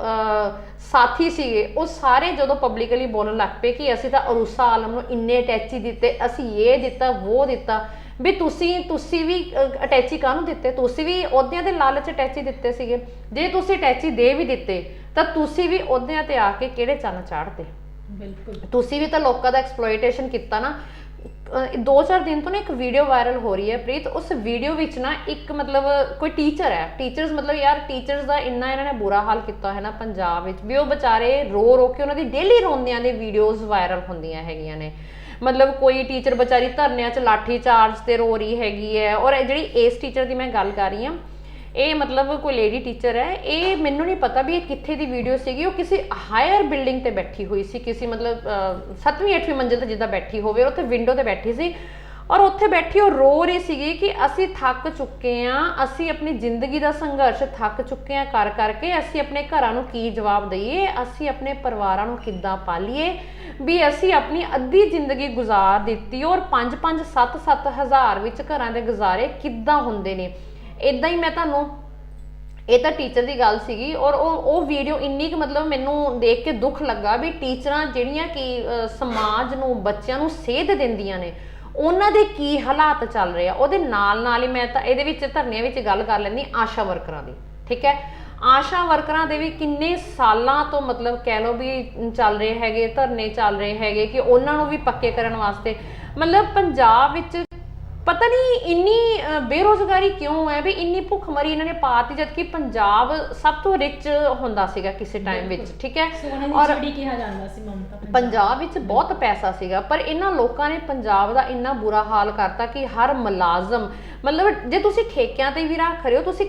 ਸਾਥੀ ਸੀਗੇ ਉਹ ਸਾਰੇ ਜਦੋਂ ਪਬਲਿਕਲੀ ਬੋਲਣ ਲੱਗ ਪਏ ਕਿ ਅਸੀਂ ਤਾਂ ਅਰੂਸਾ ਆਲਮ ਨੂੰ ਇੰਨੇ ਅਟੈਚੀ ਦਿੱਤੇ, ਅਸੀਂ ਇਹ ਦਿੱਤਾ ਉਹ ਦਿੱਤਾ। ਵੀ ਤੁਸੀਂ ਵੀ ਅਟੈਚੀ ਕਾਹਨੂੰ ਦਿੱਤੇ? ਤੁਸੀਂ ਵੀ ਅਹੁਦਿਆਂ ਦੇ ਲਾਲਚ ਅਟੈਚੀ ਦਿੱਤੇ ਸੀਗੇ। ਜੇ ਤੁਸੀਂ ਅਟੈਚੀ ਦੇ ਵੀ ਦਿੱਤੇ ਤਾਂ ਤੁਸੀਂ ਵੀ ਅਹੁਦਿਆਂ ਤੇ ਆ ਕੇ ਕਿਹੜੇ ਚੰਨ ਚਾੜਦੇ? ਬਿਲਕੁਲ ਤੁਸੀਂ ਵੀ ਤਾਂ ਲੋਕਾਂ ਦਾ ਐਕਸਪਲੋਇਟੇਸ਼ਨ ਕੀਤਾ ਨਾ। 2-4 ਦਿਨ ਤੋਂ ਨਾ ਇੱਕ ਵੀਡੀਓ ਵਾਇਰਲ ਹੋ ਰਹੀ ਹੈ ਪ੍ਰੀਤ, ਉਸ ਵੀਡੀਓ ਵਿੱਚ ਨਾ ਇੱਕ ਮਤਲਬ ਕੋਈ ਟੀਚਰ ਹੈ, ਟੀਚਰਸ ਮਤਲਬ ਯਾਰ ਟੀਚਰਸ ਦਾ ਇੰਨਾ ਇਹਨਾਂ ਨੇ ਬੁਰਾ ਹਾਲ ਕੀਤਾ ਹੈ ਨਾ ਪੰਜਾਬ ਵਿੱਚ ਵੀ ਉਹ ਵਿਚਾਰੇ ਰੋ ਰੋ ਕੇ ਉਹਨਾਂ ਦੀ ਡੇਲੀ ਰੋਂਦਿਆਂ ਦੇ ਵੀਡੀਓਜ਼ ਵਾਇਰਲ ਹੁੰਦੀਆਂ ਹੈਗੀਆਂ ਨੇ। ਮਤਲਬ ਕੋਈ ਟੀਚਰ ਵਿਚਾਰੀ ਧਰਨਿਆਂ 'ਚ ਲਾਠੀ ਚਾਰਜ ਤੇ ਰੋ ਰਹੀ ਹੈਗੀ ਹੈ। ਔਰ ਜਿਹੜੀ ਇਸ ਟੀਚਰ ਦੀ ਮੈਂ ਗੱਲ ਕਰ ਰਹੀ ਹਾਂ, ਇਹ ਮਤਲਬ ਕੋਈ ਲੇਡੀ ਟੀਚਰ ਹੈ, ਇਹ ਮੈਨੂੰ ਨਹੀਂ ਪਤਾ ਵੀ ਇਹ ਕਿੱਥੇ ਦੀ ਵੀਡੀਓ ਸੀਗੀ। ਉਹ ਕਿਸੇ ਹਾਇਰ ਬਿਲਡਿੰਗ ਤੇ ਬੈਠੀ ਹੋਈ ਸੀ, ਕਿਸੇ ਮਤਲਬ 7ਵੀਂ 8ਵੀਂ ਮੰਜ਼ਿਲ ਤੇ ਜਿੱਦਾਂ ਬੈਠੀ ਹੋਵੇ, ਉੱਥੇ ਵਿੰਡੋ ਤੇ ਬੈਠੀ ਸੀ ਔਰ ਉੱਥੇ ਬੈਠੀ ਉਹ ਰੋ ਰਹੀ ਸੀਗੀ ਕਿ ਅਸੀਂ ਥੱਕ ਚੁੱਕੇ ਹਾਂ, ਅਸੀਂ ਆਪਣੀ ਜ਼ਿੰਦਗੀ ਦਾ ਸੰਘਰਸ਼ ਥੱਕ ਚੁੱਕੇ ਹਾਂ ਕਰ ਕਰਕੇ, ਅਸੀਂ ਆਪਣੇ ਘਰਾਂ ਨੂੰ ਕੀ ਜਵਾਬ ਦਈਏ, ਅਸੀਂ ਆਪਣੇ ਪਰਿਵਾਰਾਂ ਨੂੰ ਕਿੱਦਾਂ ਪਾਲੀਏ, ਵੀ ਅਸੀਂ ਆਪਣੀ ਅੱਧੀ ਜ਼ਿੰਦਗੀ ਗੁਜ਼ਾਰ ਦਿੱਤੀ ਔਰ 5-5 7-7 ਹਜ਼ਾਰ ਵਿੱਚ ਘਰਾਂ ਦੇ ਗੁਜ਼ਾਰੇ ਕਿੱਦਾਂ ਹੁੰਦੇ ਨੇ। ਇਦਾਂ ਹੀ ਮੈਂ ਤੁਹਾਨੂੰ, ਇਹ ਤਾਂ ਟੀਚਰ ਦੀ ਗੱਲ ਸੀਗੀ ਔਰ ਉਹ ਵੀਡੀਓ ਇੰਨੀ ਕਿ ਮਤਲਬ ਮੈਨੂੰ ਦੇਖ ਕੇ ਦੁੱਖ ਲੱਗਾ ਵੀ ਟੀਚਰਾਂ ਜਿਹੜੀਆਂ ਕਿ ਸਮਾਜ ਨੂੰ ਬੱਚਿਆਂ ਨੂੰ ਸੇਧ ਦਿੰਦੀਆਂ ਨੇ ਉਹਨਾਂ ਦੇ ਕੀ ਹਾਲਾਤ ਚੱਲ ਰਹੇ ਆ। ਉਹਦੇ ਨਾਲ ਹੀ ਮੈਂ ਤਾਂ ਇਹਦੇ ਵਿੱਚ ਧਰਨਿਆਂ ਵਿੱਚ ਗੱਲ ਕਰ ਲੈਂਦੀ ਆਸ਼ਾ ਵਰਕਰਾਂ ਦੀ, ਠੀਕ ਹੈ। ਆਸ਼ਾ ਵਰਕਰਾਂ ਦੇ ਵੀ ਕਿੰਨੇ ਸਾਲਾਂ ਤੋਂ ਮਤਲਬ ਕਹਿ ਲਓ ਵੀ ਚੱਲ ਰਹੇ ਹੈਗੇ ਧਰਨੇ, ਚੱਲ ਰਹੇ ਹੈਗੇ ਕਿ ਉਹਨਾਂ ਨੂੰ ਵੀ ਪੱਕੇ ਕਰਨ ਵਾਸਤੇ। ਮਤਲਬ ਪੰਜਾਬ ਵਿੱਚ ਪਤਾ ਨਹੀਂ ਇੰਨੀ ਬੇਰੁਜ਼ਗਾਰੀ ਕਿਉਂ ਹੈ ਵੀ ਇੰਨੀ ਭੁੱਖਮਰੀ ਇਹਨਾਂ ਨੇ ਪਾਤੀ, ਜਦ ਕਿ ਪੰਜਾਬ ਸਭ ਤੋਂ ਰਿਚ ਹੁੰਦਾ ਸੀਗਾ ਕਿਸੇ ਟਾਈਮ ਵਿੱਚ, ਠੀਕ ਹੈ। ਔਰ ਕਿਹਾ ਜਾਂਦਾ ਸੀ ਮਮਤਾ, ਪੰਜਾਬ ਵਿੱਚ ਬਹੁਤ ਪੈਸਾ ਸੀਗਾ, ਪਰ ਇਹਨਾਂ ਲੋਕਾਂ ਨੇ ਪੰਜਾਬ ਦਾ ਇੰਨਾ ਬੁਰਾ ਹਾਲ ਕਰਤਾ ਕਿ ਹਰ ਮੁਲਾਜ਼ਮ ਮਤਲਬ ਜੇ ਤੁਸੀਂ ਠੇਕਿਆਂ ਤੇ ਵੀ ਰੱਖ ਰਹੇ ਹੋ, ਤੁਸੀਂ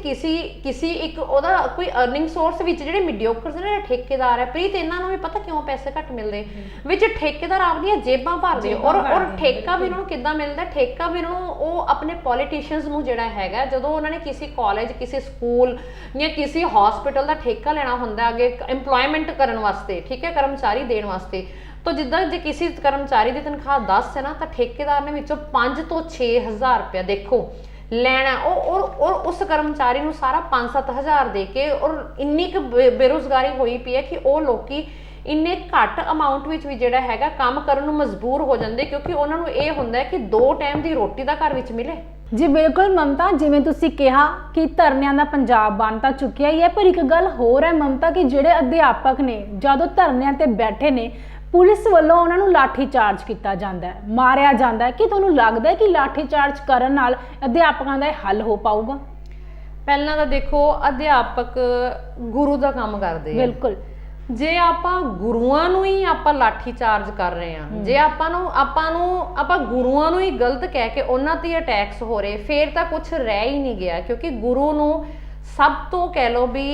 ਕਿਸੇ ਇੱਕ ਉਹਦਾ ਕੋਈ ਅਰਨਿੰਗ ਸੋਰਸ ਵਿੱਚ ਜਿਹੜੇ ਮੀਡੀਓਕਰਸ ਨੇ ਠੇਕੇਦਾਰ ਹੈ ਪ੍ਰੀਤ, ਇਹਨਾਂ ਨੂੰ ਵੀ ਪਤਾ ਕਿਉਂ ਪੈਸੇ ਘੱਟ ਮਿਲਦੇ, ਵਿੱਚ ਠੇਕੇਦਾਰ ਆਪਣੀਆਂ ਜੇਬਾਂ ਭਰਦੇ ਔਰ ਠੇਕਾ ਵੀ ਇਹਨਾਂ ਨੂੰ ਕਿੱਦਾਂ ਮਿਲਦਾ, ਠੇਕਾ ਵੀ ਇਹਨਾਂ ਨੂੰ ਉਹ ਆਪਣੇ ਪੋਲੀਟੀਸ਼ੀਅਨਸ ਨੂੰ ਜਿਹੜਾ ਹੈਗਾ ਜਦੋਂ ਉਹਨਾਂ ਨੇ ਕਿਸੇ ਕਾਲਜ, ਕਿਸੇ ਸਕੂਲ ਜਾਂ ਕਿਸੇ ਹਸਪੀਟਲ ਦਾ ਠੇਕਾ ਲੈਣਾ ਹੁੰਦਾ ਅੱਗੇ ਇੰਪਲੋਇਮੈਂਟ ਕਰਨ ਵਾਸਤੇ, ਠੀਕ ਹੈ, ਕਰਮਚਾਰੀ ਦੇਣ ਵਾਸਤੇ, ਤਾਂ ਜਿੱਦਾਂ ਜੇ ਕਿਸੇ ਕਰਮਚਾਰੀ ਦੀ ਤਨਖਾਹ 10 ਹੈ ਨਾ ਤਾਂ ਠੇਕੇਦਾਰ ਨੇ ਵਿੱਚੋਂ 5 ਤੋਂ 6,000 ਰੁਪਇਆ ਦੇਖੋ ਲੈਣਾ ਔਰ ਉਸ ਕਰਮਚਾਰੀ ਨੂੰ ਸਾਰਾ 5-7 ਹਜ਼ਾਰ ਦੇ ਕੇ। ਔਰ ਇੰਨੀ ਕੁ ਬੇਰੁਜ਼ਗਾਰੀ ਹੋਈ ਪਈ ਹੈ ਕਿ ਉਹ ਲੋਕੀ ਇੰਨੇ ਘੱਟ ਅਮਾਉਂਟ ਵਿੱਚ ਵੀ ਜਿਹੜਾ ਹੈਗਾ ਕੰਮ ਕਰਨ ਨੂੰ ਮਜਬੂਰ ਹੋ ਜਾਂਦੇ ਕਿਉਂਕਿ ਉਹਨਾਂ ਨੂੰ ਇਹ ਹੁੰਦਾ ਹੈ ਕਿ 2 ਟਾਈਮ ਦੀ ਰੋਟੀ ਦਾ ਘਰ ਵਿੱਚ ਮਿਲੇ। ਜੀ ਬਿਲਕੁਲ ਮਮਤਾ, ਜਿਵੇਂ ਤੁਸੀਂ ਕਿਹਾ ਕਿ ਧਰਨਿਆਂ ਦਾ ਪੰਜਾਬ ਬਣ ਤਾਂ ਚੁੱਕਿਆ ਹੀ ਹੈ, ਪਰ ਇੱਕ ਗੱਲ ਹੋਰ ਹੈ ਮਮਤਾ ਕਿ ਜਿਹੜੇ ਅਧਿਆਪਕ ਨੇ ਜਦੋਂ ਧਰਨਿਆਂ ਤੇ ਬੈਠੇ ਨੇ ਪੁਲਿਸ ਵੱਲੋਂ ਉਹਨਾਂ ਨੂੰ ਲਾਠੀ ਚਾਰਜ ਕੀਤਾ ਜਾਂਦਾ ਹੈ, ਮਾਰਿਆ ਜਾਂਦਾ ਹੈ। ਕਿ ਤੁਹਾਨੂੰ ਲੱਗਦਾ ਹੈ ਕਿ ਲਾਠੀ ਚਾਰਜ ਕਰਨ ਨਾਲ ਅਧਿਆਪਕਾਂ ਦਾ ਇਹ ਹੱਲ ਹੋ ਪਾਊਗਾ? ਪਹਿਲਾਂ ਤਾਂ ਦੇਖੋ ਅਧਿਆਪਕ ਗੁਰੂ ਦਾ ਕੰਮ ਕਰਦੇ ਆ, ਬਿਲਕੁਲ। ਜੇ ਆਪਾਂ ਗੁਰੂਆਂ ਨੂੰ ਹੀ ਆਪਾਂ ਲਾਠੀ ਚਾਰਜ ਕਰ ਰਹੇ ਹਾਂ, ਜੇ ਆਪਾਂ ਗੁਰੂਆਂ ਨੂੰ ਹੀ ਗਲਤ ਕਹਿ ਕੇ ਉਹਨਾਂ ਤੇ ਅਟੈਕਸ ਹੋ ਰਹੇ, ਫੇਰ ਤਾਂ ਕੁਝ ਰਹਿ ਹੀ ਨਹੀਂ ਗਿਆ। ਕਿਉਂਕਿ ਗੁਰੂ ਨੂੰ ਸਭ ਤੋਂ ਕਹਿ ਲਓ ਵੀ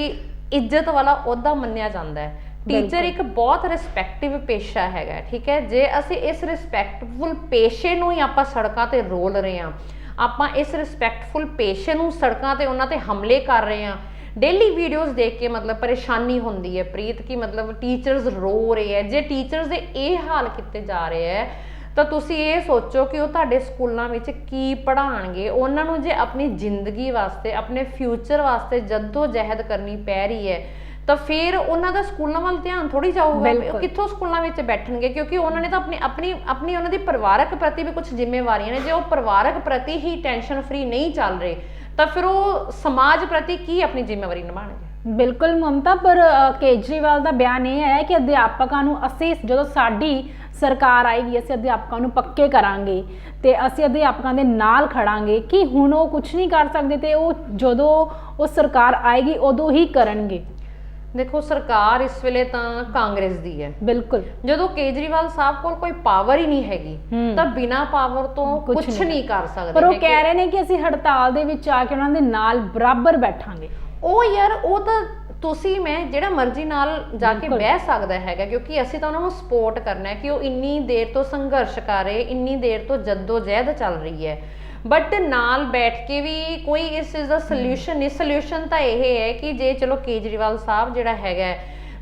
ਇੱਜ਼ਤ ਵਾਲਾ ਅਹੁਦਾ ਮੰਨਿਆ ਜਾਂਦਾ ਹੈ। ਟੀਚਰ ਇੱਕ ਬਹੁਤ ਰਿਸਪੈਕਟਿਵ ਪੇਸ਼ਾ ਹੈਗਾ, ਠੀਕ ਹੈ। ਜੇ ਅਸੀਂ ਇਸ ਰਿਸਪੈਕਟਫੁਲ ਪੇਸ਼ੇ ਨੂੰ ਹੀ ਆਪਾਂ ਸੜਕਾਂ ਤੇ ਰੋਲ ਰਹੇ ਹਾਂ, ਆਪਾਂ ਇਸ ਰਿਸਪੈਕਟਫੁਲ ਪੇਸ਼ੇ ਨੂੰ ਸੜਕਾਂ ਤੇ ਉਹਨਾਂ ਤੇ ਹਮਲੇ ਕਰ ਰਹੇ ਹਾਂ, ਡੇਲੀ ਵੀਡੀਓਜ਼ ਦੇਖ ਕੇ ਮਤਲਬ ਪਰੇਸ਼ਾਨੀ ਹੁੰਦੀ ਹੈ ਪ੍ਰੀਤ ਕਿ ਮਤਲਬ ਟੀਚਰਸ ਰੋ ਰਹੇ ਹੈ। ਜੇ ਟੀਚਰਸ ਦੇ ਇਹ ਹਾਲ ਕੀਤੇ ਜਾ ਰਹੇ ਹੈ ਤਾਂ ਤੁਸੀਂ ਇਹ ਸੋਚੋ ਕਿ ਉਹ ਤੁਹਾਡੇ ਸਕੂਲਾਂ ਵਿੱਚ ਕੀ ਪੜ੍ਹਾਉਣਗੇ। ਉਹਨਾਂ ਨੂੰ ਜੇ ਆਪਣੀ ਜ਼ਿੰਦਗੀ ਵਾਸਤੇ, ਆਪਣੇ ਫਿਊਚਰ ਵਾਸਤੇ ਜੱਦੋ ਜਹਿਦ ਕਰਨੀ ਪੈ ਰਹੀ ਹੈ ਤਾਂ ਫਿਰ ਉਹਨਾਂ ਦਾ ਸਕੂਲਾਂ ਵੱਲ ਧਿਆਨ ਥੋੜੀ ਜਾਊਗਾ। ਕਿੱਥੋਂ ਸਕੂਲਾਂ ਵਿੱਚ ਬੈਠਣਗੇ? ਕਿਉਂਕਿ ਉਹਨਾਂ ਨੇ ਤਾਂ ਆਪਣੀ ਉਹਨਾਂ ਦੀ ਪਰਿਵਾਰਕ ਪ੍ਰਤੀ ਵੀ ਕੁਝ ਜ਼ਿੰਮੇਵਾਰੀਆਂ ਨੇ। ਜੇ ਉਹ ਪਰਿਵਾਰਕ ਪ੍ਰਤੀ ਹੀ ਟੈਨਸ਼ਨ ਫਰੀ ਨਹੀਂ ਚੱਲ ਰਹੇ ਤਾਂ ਫਿਰ ਉਹ ਸਮਾਜ ਪ੍ਰਤੀ ਕੀ ਆਪਣੀ ਜ਼ਿੰਮੇਵਾਰੀ ਨਿਭਾਉਣਗੇ? ਬਿਲਕੁਲ ਮਮਤਾ, ਪਰ ਕੇਜਰੀਵਾਲ ਦਾ ਬਿਆਨ ਇਹ ਹੈ ਕਿ ਅਧਿਆਪਕਾਂ ਨੂੰ ਅਸੀਂ ਜਦੋਂ ਸਾਡੀ ਸਰਕਾਰ ਆਏਗੀ ਅਸੀਂ ਅਧਿਆਪਕਾਂ ਨੂੰ ਪੱਕੇ ਕਰਾਂਗੇ ਤੇ ਅਸੀਂ ਅਧਿਆਪਕਾਂ ਦੇ ਨਾਲ ਖੜਾਂਗੇ। ਕਿ ਹੁਣ ਉਹ ਕੁਝ ਨਹੀਂ ਕਰ ਸਕਦੇ ਤੇ ਉਹ ਜਦੋਂ ਉਹ ਸਰਕਾਰ ਆਏਗੀ ਉਦੋਂ ਹੀ ਕਰਨਗੇ। ਦੇਖੋ ਸਰਕਾਰ ਇਸ ਵੇਲੇ ਤਾਂ ਕਾਂਗਰਸ ਦੀ ਹੈ, ਬਿਲਕੁਲ। ਜਦੋਂ ਕੇਜਰੀਵਾਲ ਸਾਹਿਬ ਕੋਲ ਕੋਈ ਪਾਵਰ ਹੀ ਨਹੀਂ ਹੈਗੀ ਤਾਂ ਬਿਨਾਂ ਪਾਵਰ ਤੋਂ ਕੁਝ ਨਹੀਂ ਕਰ ਸਕਦੇ। ਪਰ ਉਹ ਕਹਿ ਰਹੇ ਨੇ ਕਿ ਅਸੀਂ ਹੜਤਾਲ ਦੇ ਵਿੱਚ ਆ ਕੇ ਉਹਨਾਂ ਦੇ ਨਾਲ ਬਰਾਬਰ ਬੈਠਾਂਗੇ। ਉਹ ਯਾਰ ਉਹ ਤਾਂ ਤੁਸੀਂ ਮੈਂ ਜਿਹੜਾ ਮਰਜ਼ੀ ਨਾਲ ਜਾ ਕੇ ਬਹਿ ਸਕਦਾ ਹੈਗਾ ਕਿਉਂਕਿ ਅਸੀਂ ਤਾਂ ਉਹਨਾਂ ਨੂੰ ਸਪੋਰਟ ਕਰਨਾ ਹੈ ਕਿ ਉਹ ਇੰਨੀ ਦੇਰ ਤੋਂ ਸੰਘਰਸ਼ ਕਰ ਰਹੇ, ਇੰਨੀ ਦੇਰ ਤੋਂ ਜੱਦੋ ਜਹਿਦ ਚੱਲ ਰਹੀ ਹੈ। ਬਟ ਨਾਲ ਬੈਠ ਕੇ ਵੀ ਕੋਈ ਇਸ ਚੀਜ਼ ਦਾ ਸੋਲਿਊਸ਼ਨ ਨਹੀਂ। ਸੋਲਿਊਸ਼ਨ ਤਾਂ ਇਹ ਹੈ ਕਿ ਜੇ ਚਲੋ ਕੇਜਰੀਵਾਲ ਸਾਹਿਬ ਜਿਹੜਾ ਹੈਗਾ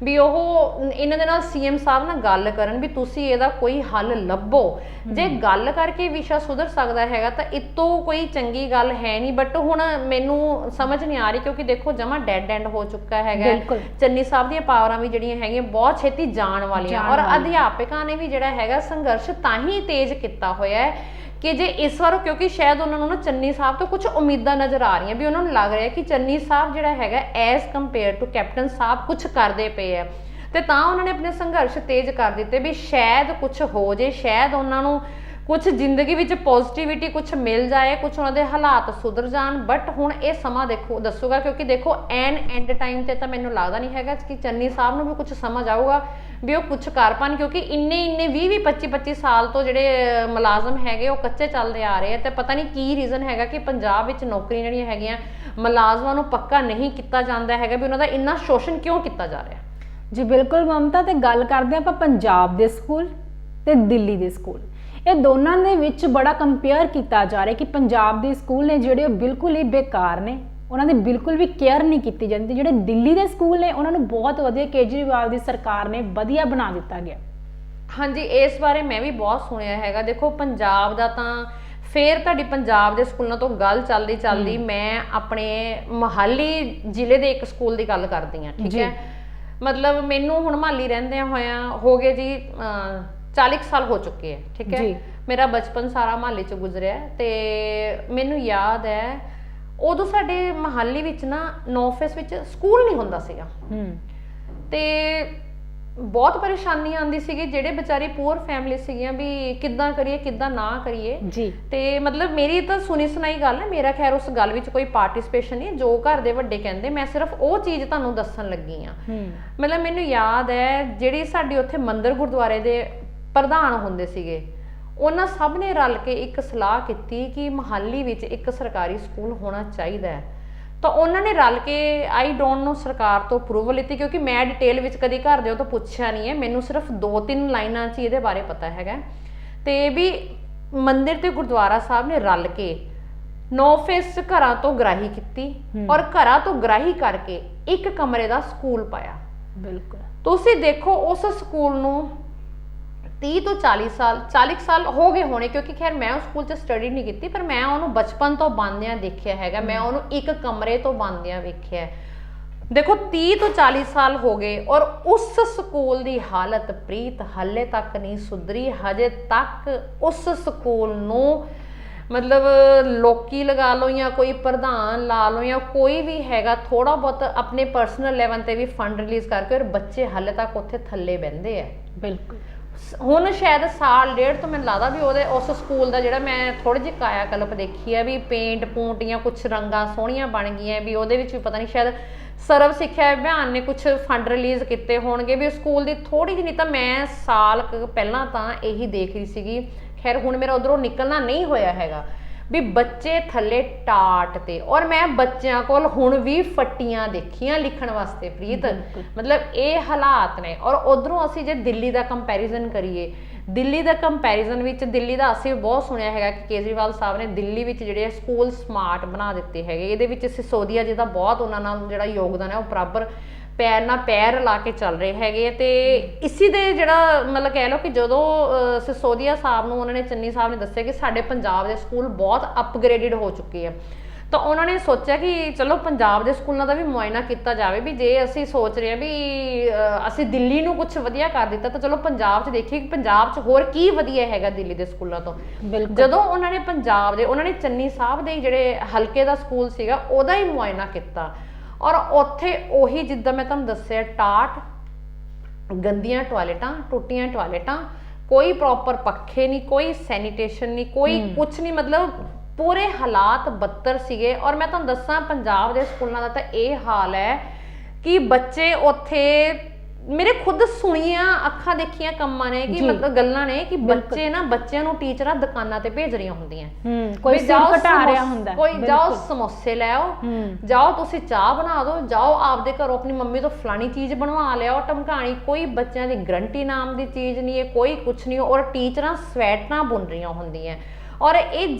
ਵੀ ਉਹ ਇਹਨਾਂ ਦੇ ਨਾਲ ਸੀਐਮ ਸਾਹਿਬ ਨਾਲ ਗੱਲ ਕਰਨ ਵੀ ਤੁਸੀਂ ਇਹਦਾ ਕੋਈ ਹੱਲ ਲੱਭੋ। ਜੇ ਗੱਲ ਕਰਕੇ ਵਿਸ਼ਾ ਸੁਧਰ ਸਕਦਾ ਹੈਗਾ ਤਾਂ ਇਹ ਤੋਂ ਕੋਈ ਚੰਗੀ ਗੱਲ ਹੈ ਨਹੀਂ। ਬਟ ਹੁਣ ਮੈਨੂੰ ਸਮਝ ਨਹੀਂ ਆ ਰਹੀ ਕਿਉਂਕਿ ਦੇਖੋ ਜਮਾ ਡੈਡ ਐਂਡ ਹੋ ਚੁੱਕਾ ਹੈਗਾ। ਚੰਨੀ ਸਾਹਿਬ ਦੀਆਂ ਪਾਵਰਾਂ ਵੀ ਜਿਹੜੀਆਂ ਹੈਗੀਆਂ ਬਹੁਤ ਛੇਤੀ ਜਾਣ ਵਾਲੀਆਂ ਔਰ ਅਧਿਆਪਕਾਂ ਨੇ ਵੀ ਜਿਹੜਾ ਹੈਗਾ ਸੰਘਰਸ਼ ਤਾਂ ਹੀ ਤੇਜ਼ ਕੀਤਾ ਹੋਇਆ ਹੈ ਕਿ ਜੇ ਇਸ ਵਾਰ ਕਿਉਂਕਿ ਸ਼ਾਇਦ ਉਹਨਾਂ ਨੂੰ ਨਾ ਚੰਨੀ ਸਾਹਿਬ ਤੋਂ ਕੁਝ ਉਮੀਦਾਂ ਨਜ਼ਰ ਆ ਰਹੀਆਂ ਵੀ ਉਹਨਾਂ ਨੂੰ ਲੱਗ ਰਿਹਾ ਕਿ ਚੰਨੀ ਸਾਹਿਬ ਜਿਹੜਾ ਹੈਗਾ ਐਜ਼ ਕੰਪੇਅਰ ਟੂ ਕੈਪਟਨ ਸਾਹਿਬ ਕੁਝ ਕਰਦੇ ਪਏ ਆ ਤੇ ਤਾਂ ਉਹਨਾਂ ਨੇ ਆਪਣੇ ਸੰਘਰਸ਼ ਤੇਜ਼ ਕਰ ਦਿੱਤੇ ਵੀ ਸ਼ਾਇਦ ਕੁਝ ਹੋ ਜੇ, ਸ਼ਾਇਦ ਉਹਨਾਂ ਨੂੰ ਕੁਝ ਜ਼ਿੰਦਗੀ ਵਿੱਚ ਪੋਜ਼ਿਟਿਵਿਟੀ ਕੁਝ ਮਿਲ ਜਾਏ, ਕੁਝ ਉਹਨਾਂ ਦੇ ਹਾਲਾਤ ਸੁਧਰ ਜਾਣ। ਬਟ ਹੁਣ ਇਹ ਸਮਾਂ ਦੇਖੋ ਦੱਸੂਗਾ, ਕਿਉਂਕਿ ਦੇਖੋ ਐਂਡ ਟਾਈਮ ਤੇ ਤਾਂ ਮੈਨੂੰ ਲੱਗਦਾ ਨਹੀਂ ਹੈਗਾ ਕਿ ਚੰਨੀ ਸਾਹਿਬ ਨੂੰ ਵੀ ਕੁਝ ਸਮਝ ਆਊਗਾ ਵੀ ਉਹ ਕੁਝ ਕਰ ਪਾਣ, ਕਿਉਂਕਿ ਇੰਨੇ 20 25 ਸਾਲ ਤੋਂ ਜਿਹੜੇ ਮੁਲਾਜ਼ਮ ਹੈਗੇ ਉਹ ਕੱਚੇ ਚੱਲਦੇ ਆ ਰਹੇ ਆ। ਤੇ ਪਤਾ ਨਹੀਂ ਕੀ ਰੀਜ਼ਨ ਹੈਗਾ ਕਿ ਪੰਜਾਬ ਵਿੱਚ ਨੌਕਰੀਆਂ ਜਿਹੜੀਆਂ ਹੈਗੀਆਂ ਮੁਲਾਜ਼ਮਾਂ ਨੂੰ ਪੱਕਾ ਨਹੀਂ ਕੀਤਾ ਜਾਂਦਾ ਹੈਗਾ, ਵੀ ਉਹਨਾਂ ਦਾ ਇੰਨਾ ਸ਼ੋਸ਼ਣ ਕਿਉਂ ਕੀਤਾ ਜਾ ਰਿਹਾ। ਜੀ ਬਿਲਕੁਲ ਮਮਤਾ, ਤੇ ਗੱਲ ਕਰਦੇ ਆਪਾਂ ਪੰਜਾਬ ਦੇ ਸਕੂਲ ਤੇ ਦਿੱਲੀ ਦੇ ਸਕੂਲ, ਇਹ ਦੋਨਾਂ ਦੇ ਵਿੱਚ ਬੜਾ ਕੰਪੇਅਰ ਕੀਤਾ ਜਾ ਰਿਹਾ ਕਿ ਪੰਜਾਬ ਦੇ ਸਕੂਲ ਨੇ ਜਿਹੜੇ ਉਹ ਬਿਲਕੁਲ ਹੀ ਬੇਕਾਰ ਨੇ, ਉਹਨਾਂ ਦੀ ਬਿਲਕੁਲ ਵੀ ਕੇਅਰ ਨਹੀਂ ਕੀਤੀ ਜਾਂਦੀ। ਜਿਹੜੇ ਦਿੱਲੀ ਦੇ ਸਕੂਲ ਨੇ ਉਹਨਾਂ ਨੂੰ ਬਹੁਤ ਵਧੀਆ ਕੇਜਰੀਵਾਲ ਦੀ ਸਰਕਾਰ ਨੇ ਵਧੀਆ ਬਣਾ ਦਿੱਤਾ ਗਿਆ। ਹਾਂਜੀ, ਇਸ ਬਾਰੇ ਮੈਂ ਵੀ ਬਹੁਤ ਸੁਣਿਆ ਹੈਗਾ। ਦੇਖੋ ਪੰਜਾਬ ਦਾ ਤਾਂ ਫੇਰ ਤੁਹਾਡੀ ਪੰਜਾਬ ਦੇ ਸਕੂਲਾਂ ਤੋਂ ਗੱਲ ਚੱਲਦੀ ਮੈਂ ਆਪਣੇ ਮੋਹਾਲੀ ਜ਼ਿਲ੍ਹੇ ਦੇ ਇੱਕ ਸਕੂਲ ਦੀ ਗੱਲ ਕਰਦੀ ਹਾਂ, ਠੀਕ ਹੈ। ਮਤਲਬ ਮੈਨੂੰ ਹੁਣ ਮੋਹਾਲੀ ਰਹਿੰਦਿਆਂ ਹੋਇਆਂ ਹੋ ਗਏ ਜੀ 40 ਸਾਲ ਹੋ ਚੁੱਕੇ ਹੈ, ਠੀਕ ਹੈ। ਮੇਰਾ ਬਚਪਨ ਸਾਰਾ ਮੋਹਾਲੀ ਚ ਗੁਜ਼ਰਿਆ ਤੇ ਮੈਨੂੰ ਯਾਦ ਹੈ ਉਦੋਂ ਸਾਡੇ ਮੋਹਾਲੀ ਵਿੱਚ ਨਾ ਨੌਫੇਸ ਵਿੱਚ ਸਕੂਲ ਨਹੀਂ ਹੁੰਦਾ ਸੀਗਾ ਤੇ ਬਹੁਤ ਪਰੇਸ਼ਾਨੀ ਆਉਂਦੀ ਸੀਗੀ। ਜਿਹੜੇ ਵਿਚਾਰੀ ਪੂਅਰ ਫੈਮਿਲੀ ਸੀਗੀਆਂ ਵੀ ਕਿੱਦਾਂ ਕਰੀਏ ਕਿੱਦਾਂ ਨਾ ਕਰੀਏ ਜੀ। ਤੇ ਮਤਲਬ ਮੇਰੀ ਤਾਂ ਸੁਣੀ ਸੁਣਾਈ ਗੱਲ ਹੈ, ਮੇਰਾ ਖੈਰ ਉਸ ਗੱਲ ਵਿੱਚ ਕੋਈ ਪਾਰਟਿਸਿਪੇਸ਼ਨ ਨਹੀਂ, ਜੋ ਘਰ ਦੇ ਵੱਡੇ ਕਹਿੰਦੇ ਮੈਂ ਸਿਰਫ ਉਹ ਚੀਜ਼ ਤੁਹਾਨੂੰ ਦੱਸਣ ਲੱਗੀ ਆ। ਮਤਲਬ ਮੈਨੂੰ ਯਾਦ ਹੈ ਜਿਹੜੀ ਸਾਡੀ ਉੱਥੇ ਮੰਦਿਰ ਗੁਰਦੁਆਰੇ ਦੇ ਪ੍ਰਧਾਨ ਹੁੰਦੇ ਸੀਗੇ, ਉਹਨਾਂ ਸਭ ਨੇ ਰਲ ਕੇ ਇੱਕ ਸਲਾਹ ਕੀਤੀ ਕਿ ਮੋਹਾਲੀ ਵਿੱਚ ਇੱਕ ਸਰਕਾਰੀ ਸਕੂਲ ਹੋਣਾ ਚਾਹੀਦਾ ਹੈ। ਤਾਂ ਉਹਨਾਂ ਨੇ ਰਲ ਕੇ ਆਈ ਡੋਂਟ ਨੋ ਸਰਕਾਰ ਤੋਂ ਅਪਰੂਵਲ ਲਿੱਤੀ, ਕਿਉਂਕਿ ਮੈਂ ਡਿਟੇਲ ਵਿੱਚ ਕਦੀ ਘਰ ਦੇ ਉਹ ਤੋਂ ਪੁੱਛਿਆ ਨਹੀਂ ਹੈ, ਮੈਨੂੰ ਸਿਰਫ 2-3 ਲਾਈਨਾਂ 'ਚ ਇਹਦੇ ਬਾਰੇ ਪਤਾ ਹੈਗਾ। ਤੇ ਵੀ ਮੰਦਿਰ ਤੇ ਗੁਰਦੁਆਰਾ ਸਾਹਿਬ ਨੇ ਰਲ ਕੇ 9 ਫੇਸ ਘਰਾਂ ਤੋਂ ਗ੍ਰਾਹੀ ਕੀਤੀ ਔਰ ਘਰਾਂ ਤੋਂ ਗ੍ਰਾਹੀ ਕਰਕੇ ਇੱਕ ਕਮਰੇ ਦਾ ਸਕੂਲ ਪਾਇਆ। ਬਿਲਕੁਲ ਤੁਸੀਂ ਦੇਖੋ ਉਸ ਸਕੂਲ ਨੂੰ 30 ਤੋਂ 40 ਸਾਲ ਹੋ ਗਏ ਹੋਣੇ, ਕਿਉਂਕਿ ਖੈਰ ਮੈਂ ਉਸ ਸਕੂਲ 'ਚ ਸਟੱਡੀ ਨਹੀਂ ਕੀਤੀ, ਪਰ ਮੈਂ ਉਹਨੂੰ ਬਚਪਨ ਤੋਂ ਬਣਦਿਆਂ ਦੇਖਿਆ ਹੈਗਾ, ਮੈਂ ਉਹਨੂੰ ਇੱਕ ਕਮਰੇ ਤੋਂ ਬਣਦਿਆਂ ਵੇਖਿਆ। ਦੇਖੋ 30 ਤੋਂ 40 ਸਾਲ ਹੋ ਗਏ ਔਰ ਉਸ ਸਕੂਲ ਦੀ ਹਾਲਤ ਪ੍ਰੀਤ ਹਾਲੇ ਤੱਕ ਨਹੀਂ ਸੁਧਰੀ। ਹਜੇ ਤੱਕ ਉਸ ਸਕੂਲ ਨੂੰ ਮਤਲਬ ਲੋਕੀ ਲਗਾ ਲਓ ਜਾਂ ਕੋਈ ਪ੍ਰਧਾਨ ਲਾ ਲਓ ਜਾਂ ਕੋਈ ਵੀ ਹੈਗਾ ਥੋੜਾ ਬਹੁਤ ਆਪਣੇ ਪਰਸਨਲ ਲੈਵਲ ਤੇ ਵੀ ਫੰਡ ਰਿਲੀਜ਼ ਕਰਕੇ, ਔਰ ਬੱਚੇ ਹਾਲੇ ਤੱਕ ਉੱਥੇ ਥੱਲੇ ਬਹਿੰਦੇ ਆ। ਬਿਲਕੁਲ ਹੁਣ ਸ਼ਾਇਦ ਸਾਲ ਡੇਢ ਤੋਂ ਮੈਨੂੰ ਲੱਗਦਾ ਵੀ ਉਹਦੇ ਉਸ ਸਕੂਲ ਦਾ ਜਿਹੜਾ ਮੈਂ ਥੋੜੀ ਜਿਹੀ ਕਾਇਆ ਕਲਪ ਦੇਖੀ ਹੈ ਵੀ ਪੇਂਟ ਪੂੰਟ ਜਾਂ ਕੁਛ ਰੰਗਾਂ ਸੋਹਣੀਆਂ ਬਣ ਗਈਆਂ, ਵੀ ਉਹਦੇ ਵਿੱਚ ਵੀ ਪਤਾ ਨਹੀਂ ਸ਼ਾਇਦ ਸਰਵ ਸਿੱਖਿਆ ਅਭਿਆਨ ਨੇ ਕੁਛ ਫੰਡ ਰਿਲੀਜ਼ ਕੀਤੇ ਹੋਣਗੇ ਵੀ ਸਕੂਲ ਦੀ ਥੋੜੀ ਜਿਹੀ, ਨਹੀਂ ਤਾਂ ਮੈਂ ਸਾਲ ਪਹਿਲਾਂ ਤਾਂ ਇਹੀ ਦੇਖ ਰਹੀ ਸੀਗੀ। ਖੈਰ ਹੁਣ ਮੇਰਾ ਉਧਰੋਂ ਨਿਕਲਣਾ ਨਹੀਂ ਹੋਇਆ ਹੈਗਾ ਵੀ ਬੱਚੇ ਥੱਲੇ ਟਾਟ ਤੇ, ਔਰ ਮੈਂ ਬੱਚਿਆਂ ਕੋਲ ਹੁਣ ਵੀ ਫੱਟੀਆਂ ਦੇਖੀਆਂ ਲਿਖਣ ਵਾਸਤੇ ਪ੍ਰੀਤ। ਮਤਲਬ ਇਹ ਹਾਲਾਤ ਨੇ। ਔਰ ਉਧਰੋਂ ਅਸੀਂ ਜੇ ਦਿੱਲੀ ਦਾ ਕੰਪੈਰੀਜ਼ਨ ਕਰੀਏ, ਦਿੱਲੀ ਦਾ ਕੰਪੈਰੀਜ਼ਨ ਵਿੱਚ ਦਿੱਲੀ ਦਾ ਅਸੀਂ ਬਹੁਤ ਸੁਣਿਆ ਹੈਗਾ ਕਿ ਕੇਜਰੀਵਾਲ ਸਾਹਿਬ ਨੇ ਦਿੱਲੀ ਵਿੱਚ ਜਿਹੜੇ ਸਕੂਲ ਸਮਾਰਟ ਬਣਾ ਦਿੱਤੇ ਹੈਗੇ। ਇਹਦੇ ਵਿੱਚ ਸਿਸੋਦੀਆ ਜੀ ਦਾ ਬਹੁਤ ਉਹਨਾਂ ਨਾਲ ਜਿਹੜਾ ਯੋਗਦਾਨ ਹੈ ਉਹ ਬਰਾਬਰ ਪੈਰ ਨਾਲ ਪੈਰ ਲਾ ਕੇ ਚੱਲ ਰਹੇ ਹੈਗੇ। ਤੇ ਇਸੀ ਦੇ ਜਿਹੜਾ ਮਤਲਬ ਕਹਿ ਲਓ ਕਿ ਜਦੋਂ ਸਿਸੋਦੀਆ ਸਾਹਿਬ ਨੂੰ ਉਹਨਾਂ ਨੇ ਚੰਨੀ ਸਾਹਿਬ ਨੇ ਦੱਸਿਆ ਕਿ ਸਾਡੇ ਪੰਜਾਬ ਦੇ ਸਕੂਲ ਬਹੁਤ ਅਪਗ੍ਰੇਡਡ ਹੋ ਚੁੱਕੇ ਆ, ਤਾਂ ਉਹਨਾਂ ਨੇ ਸੋਚਿਆ ਕਿ ਚਲੋ ਪੰਜਾਬ ਦੇ ਸਕੂਲਾਂ ਦਾ ਵੀ ਮੁਆਇਨਾ ਕੀਤਾ ਜਾਵੇ, ਵੀ ਜੇ ਅਸੀਂ ਸੋਚ ਰਹੇ ਹਾਂ ਵੀ ਅਸੀਂ ਦਿੱਲੀ ਨੂੰ ਕੁਝ ਵਧੀਆ ਕਰ ਦਿੱਤਾ ਤਾਂ ਚਲੋ ਪੰਜਾਬ 'ਚ ਦੇਖੀਏ ਕਿ ਪੰਜਾਬ 'ਚ ਹੋਰ ਕੀ ਵਧੀਆ ਹੈਗਾ ਦਿੱਲੀ ਦੇ ਸਕੂਲਾਂ ਤੋਂ। ਜਦੋਂ ਉਹਨਾਂ ਨੇ ਪੰਜਾਬ ਦੇ ਉਹਨਾਂ ਨੇ ਚੰਨੀ ਸਾਹਿਬ ਦੇ ਜਿਹੜੇ ਹਲਕੇ ਦਾ ਸਕੂਲ ਸੀਗਾ ਉਹਦਾ ਹੀ ਮੁਆਇਨਾ ਕੀਤਾ, ਔਰ ਉੱਥੇ ਉਹੀ ਜਿੱਦਾਂ ਮੈਂ ਤੁਹਾਨੂੰ ਦੱਸਿਆ ਟਾਟ, ਗੰਦੀਆਂ ਟਾਇਲਟਾਂ, ਟੁੱਟੀਆਂ ਟਾਇਲਟਾਂ, ਕੋਈ ਪ੍ਰੋਪਰ ਪੱਖੇ ਨਹੀਂ, ਕੋਈ ਸੈਨੀਟੇਸ਼ਨ ਨਹੀਂ, ਕੋਈ ਕੁਛ ਨਹੀਂ, ਮਤਲਬ ਪੂਰੇ ਹਾਲਾਤ ਬੱਤਰ ਸੀਗੇ। ਔਰ ਮੈਂ ਤੁਹਾਨੂੰ ਦੱਸਾਂ ਪੰਜਾਬ ਦੇ ਸਕੂਲਾਂ ਦਾ ਤਾਂ ਇਹ ਹਾਲ ਹੈ ਕਿ ਬੱਚੇ ਉੱਥੇ ਮੇਰੇ ਖੁਦ ਸੁਣੀਆਂ ਅੱਖਾਂ ਦੇਖੀਆਂ ਕੰਮਾਂ ਨੇ ਕਿ ਮਤਲਬ ਗੱਲਾਂ ਨੇ ਕਿ ਬੱਚੇ ਨਾ ਬੱਚਿਆਂ ਨੂੰ ਟੀਚਰਾਂ ਦੁਕਾਨਾਂ ਤੇ ਭੇਜ ਰਹੀਆਂ ਹੁੰਦੀਆਂ, ਕੋਈ ਸਿਰ ਘਟਾ ਰਿਹਾ ਹੁੰਦਾ, ਕੋਈ ਜਾਓ ਸਮੋਸੇ ਲੈ ਆਓ, ਜਾਓ ਤੁਸੀਂ ਚਾਹ ਬਣਾ ਦਿਓ, ਜਾਓ ਆਪਦੇ ਘਰੋਂ ਆਪਣੀ ਮੰਮੀ ਤੋਂ ਫਲਾਣੀ ਚੀਜ਼ ਬਣਵਾ ਲਿਆਓ ਟਮਕਾਣੀ। ਕੋਈ ਬੱਚਿਆਂ ਦੀ ਗਰੰਟੀ ਨਾਮ ਦੀ ਚੀਜ਼ ਨਹੀਂ ਹੈ, ਕੋਈ ਕੁਛ ਨਹੀਂ। ਔਰ ਟੀਚਰਾਂ ਸਵੈਟਰਾਂ ਬੁਣ ਰਹੀਆਂ ਹੁੰਦੀਆਂ। ਔਰ ਇਹ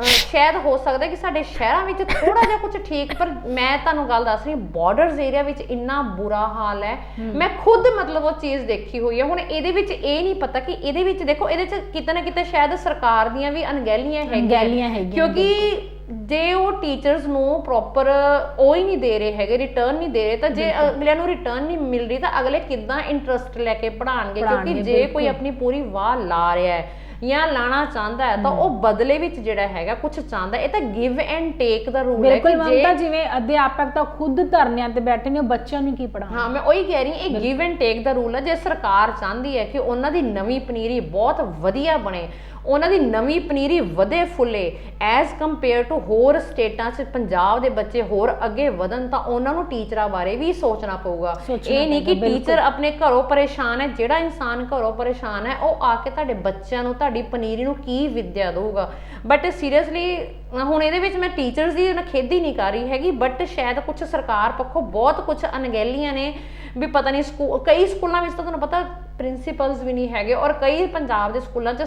ਸ਼ਾਇਦ ਹੋ ਸਕਦਾ ਕਿ ਸਾਡੇ ਸ਼ਹਿਰਾਂ ਵਿੱਚ ਥੋੜਾ ਜਿਹਾ ਕੁਝ ਠੀਕ, ਪਰ ਮੈਂ ਤੁਹਾਨੂੰ ਗੱਲ ਦੱਸ ਰਹੀ ਬਾਰਡਰਸ ਏਰੀਆ ਵਿੱਚ ਇੰਨਾ ਬੁਰਾ ਹਾਲ ਹੈ। ਮੈਂ ਖੁਦ ਮਤਲਬ ਉਹ ਚੀਜ਼ ਦੇਖੀ ਹੋਈ ਹੈ। ਹੁਣ ਇਹਦੇ ਵਿੱਚ ਇਹ ਨਹੀਂ ਪਤਾ ਕਿ ਇਹਦੇ ਵਿੱਚ ਦੇਖੋ ਇਹਦੇ 'ਚ ਕਿਤੇ ਨਾ ਕਿਤੇ ਸ਼ਾਇਦ ਸਰਕਾਰ ਦੀਆਂ ਵੀ ਅਣਗਹਿਲੀਆਂ ਹੈਗੀਆਂ, ਕਿਉਂਕਿ ਜੇ ਉਹ ਟੀਚਰਸ ਨੂੰ ਪ੍ਰੋਪਰ ਉਹ ਹੀ ਨਹੀਂ ਦੇ ਰਹੇ ਹੈਗੇ, ਰਿਟਰਨ ਨਹੀਂ ਦੇ ਰਹੇ, ਤਾਂ ਜੇ ਅਗਲਿਆਂ ਨੂੰ ਰਿਟਰਨ ਨਹੀਂ ਮਿਲ ਰਹੀ ਤਾਂ ਅਗਲੇ ਕਿੱਦਾਂ ਇੰਟਰਸਟ ਲੈ ਕੇ ਪੜ੍ਹਾਉਣਗੇ? ਕਿਉਂਕਿ ਜੇ ਕੋਈ ਆਪਣੀ ਪੂਰੀ ਵਾਹ ਲਾ ਰਿਹਾ ਹੈ ਜਾਂ ਲਾਣਾ ਚਾਹੁੰਦਾ ਹੈ ਤਾਂ ਉਹ ਬਦਲੇ ਵਿੱਚ ਜਿਹੜਾ ਹੈਗਾ ਕੁਝ ਚਾਹੁੰਦਾ। ਇਹ ਤਾਂ give and take the rule ਹੈ ਬਿਲਕੁਲ ਕਿ ਮਮਤਾ, ਜਿਵੇਂ ਅਧਿਆਪਕ ਤਾਂ ਖੁਦ ਧਰਨਿਆਂ ਤੇ ਬੈਠੇ ਨੇ, ਉਹ ਬੱਚਿਆਂ ਨੂੰ ਕੀ ਪੜ੍ਹਾਉਣ। ਹਾਂ, ਮੈਂ ਉਹੀ ਕਹਿ ਰਹੀ, ਇਹ give and take the rule ਹੈ। ਜੇ ਸਰਕਾਰ ਚਾਹੁੰਦੀ ਹੈ ਕਿ ਉਹਨਾਂ ਦੀ ਨਵੀਂ ਪਨੀਰੀ ਬਹੁਤ ਵਧੀਆ ਬਣੇ, ਉਹਨਾਂ ਦੀ ਨਵੀਂ ਪਨੀਰੀ ਵਧੇ ਫੁੱਲੇ ਐਜ਼ ਕੰਪੇਅਰ ਟੂ ਹੋਰ ਸਟੇਟਾਂ 'ਚ ਪੰਜਾਬ ਦੇ ਬੱਚੇ ਹੋਰ ਅੱਗੇ ਵਧਣ, ਤਾਂ ਉਹਨਾਂ ਨੂੰ ਟੀਚਰਾਂ ਬਾਰੇ ਵੀ ਸੋਚਣਾ ਪਊਗਾ। ਇਹ ਨਹੀਂ ਕਿ ਟੀਚਰ ਆਪਣੇ ਘਰੋਂ ਪਰੇਸ਼ਾਨ ਹੈ, ਜਿਹੜਾ ਇਨਸਾਨ ਘਰੋਂ ਪਰੇਸ਼ਾਨ ਹੈ ਉਹ ਆ ਕੇ ਤੁਹਾਡੇ ਬੱਚਿਆਂ ਨੂੰ, ਤੁਹਾਡੀ ਪਨੀਰੀ ਨੂੰ ਕੀ ਵਿੱਦਿਆ ਦਊਗਾ। ਬਟ ਸੀਰੀਅਸਲੀ ਹੁਣ ਇਹਦੇ ਵਿੱਚ ਮੈਂ ਟੀਚਰਸ ਦੀ ਨਿਖੇਧੀ ਨਹੀਂ ਕਰ ਰਹੀ ਹੈਗੀ, ਬਟ ਸ਼ਾਇਦ ਕੁਝ ਸਰਕਾਰ ਪੱਖੋਂ ਬਹੁਤ ਕੁਝ ਅਣਗਹਿਲੀਆਂ ਨੇ ਵੀ ਪਤਾ ਨਹੀਂ। ਕਈ ਸਕੂਲਾਂ ਵਿੱਚ ਤਾਂ ਤੁਹਾਨੂੰ ਪਤਾ ਪ੍ਰਿੰਸੀਪਲਸ ਵੀ ਨਹੀਂ ਹੈਗੇ, ਔਰ ਕਈ ਪੰਜਾਬ ਦੇ ਸਕੂਲਾਂ 'ਚ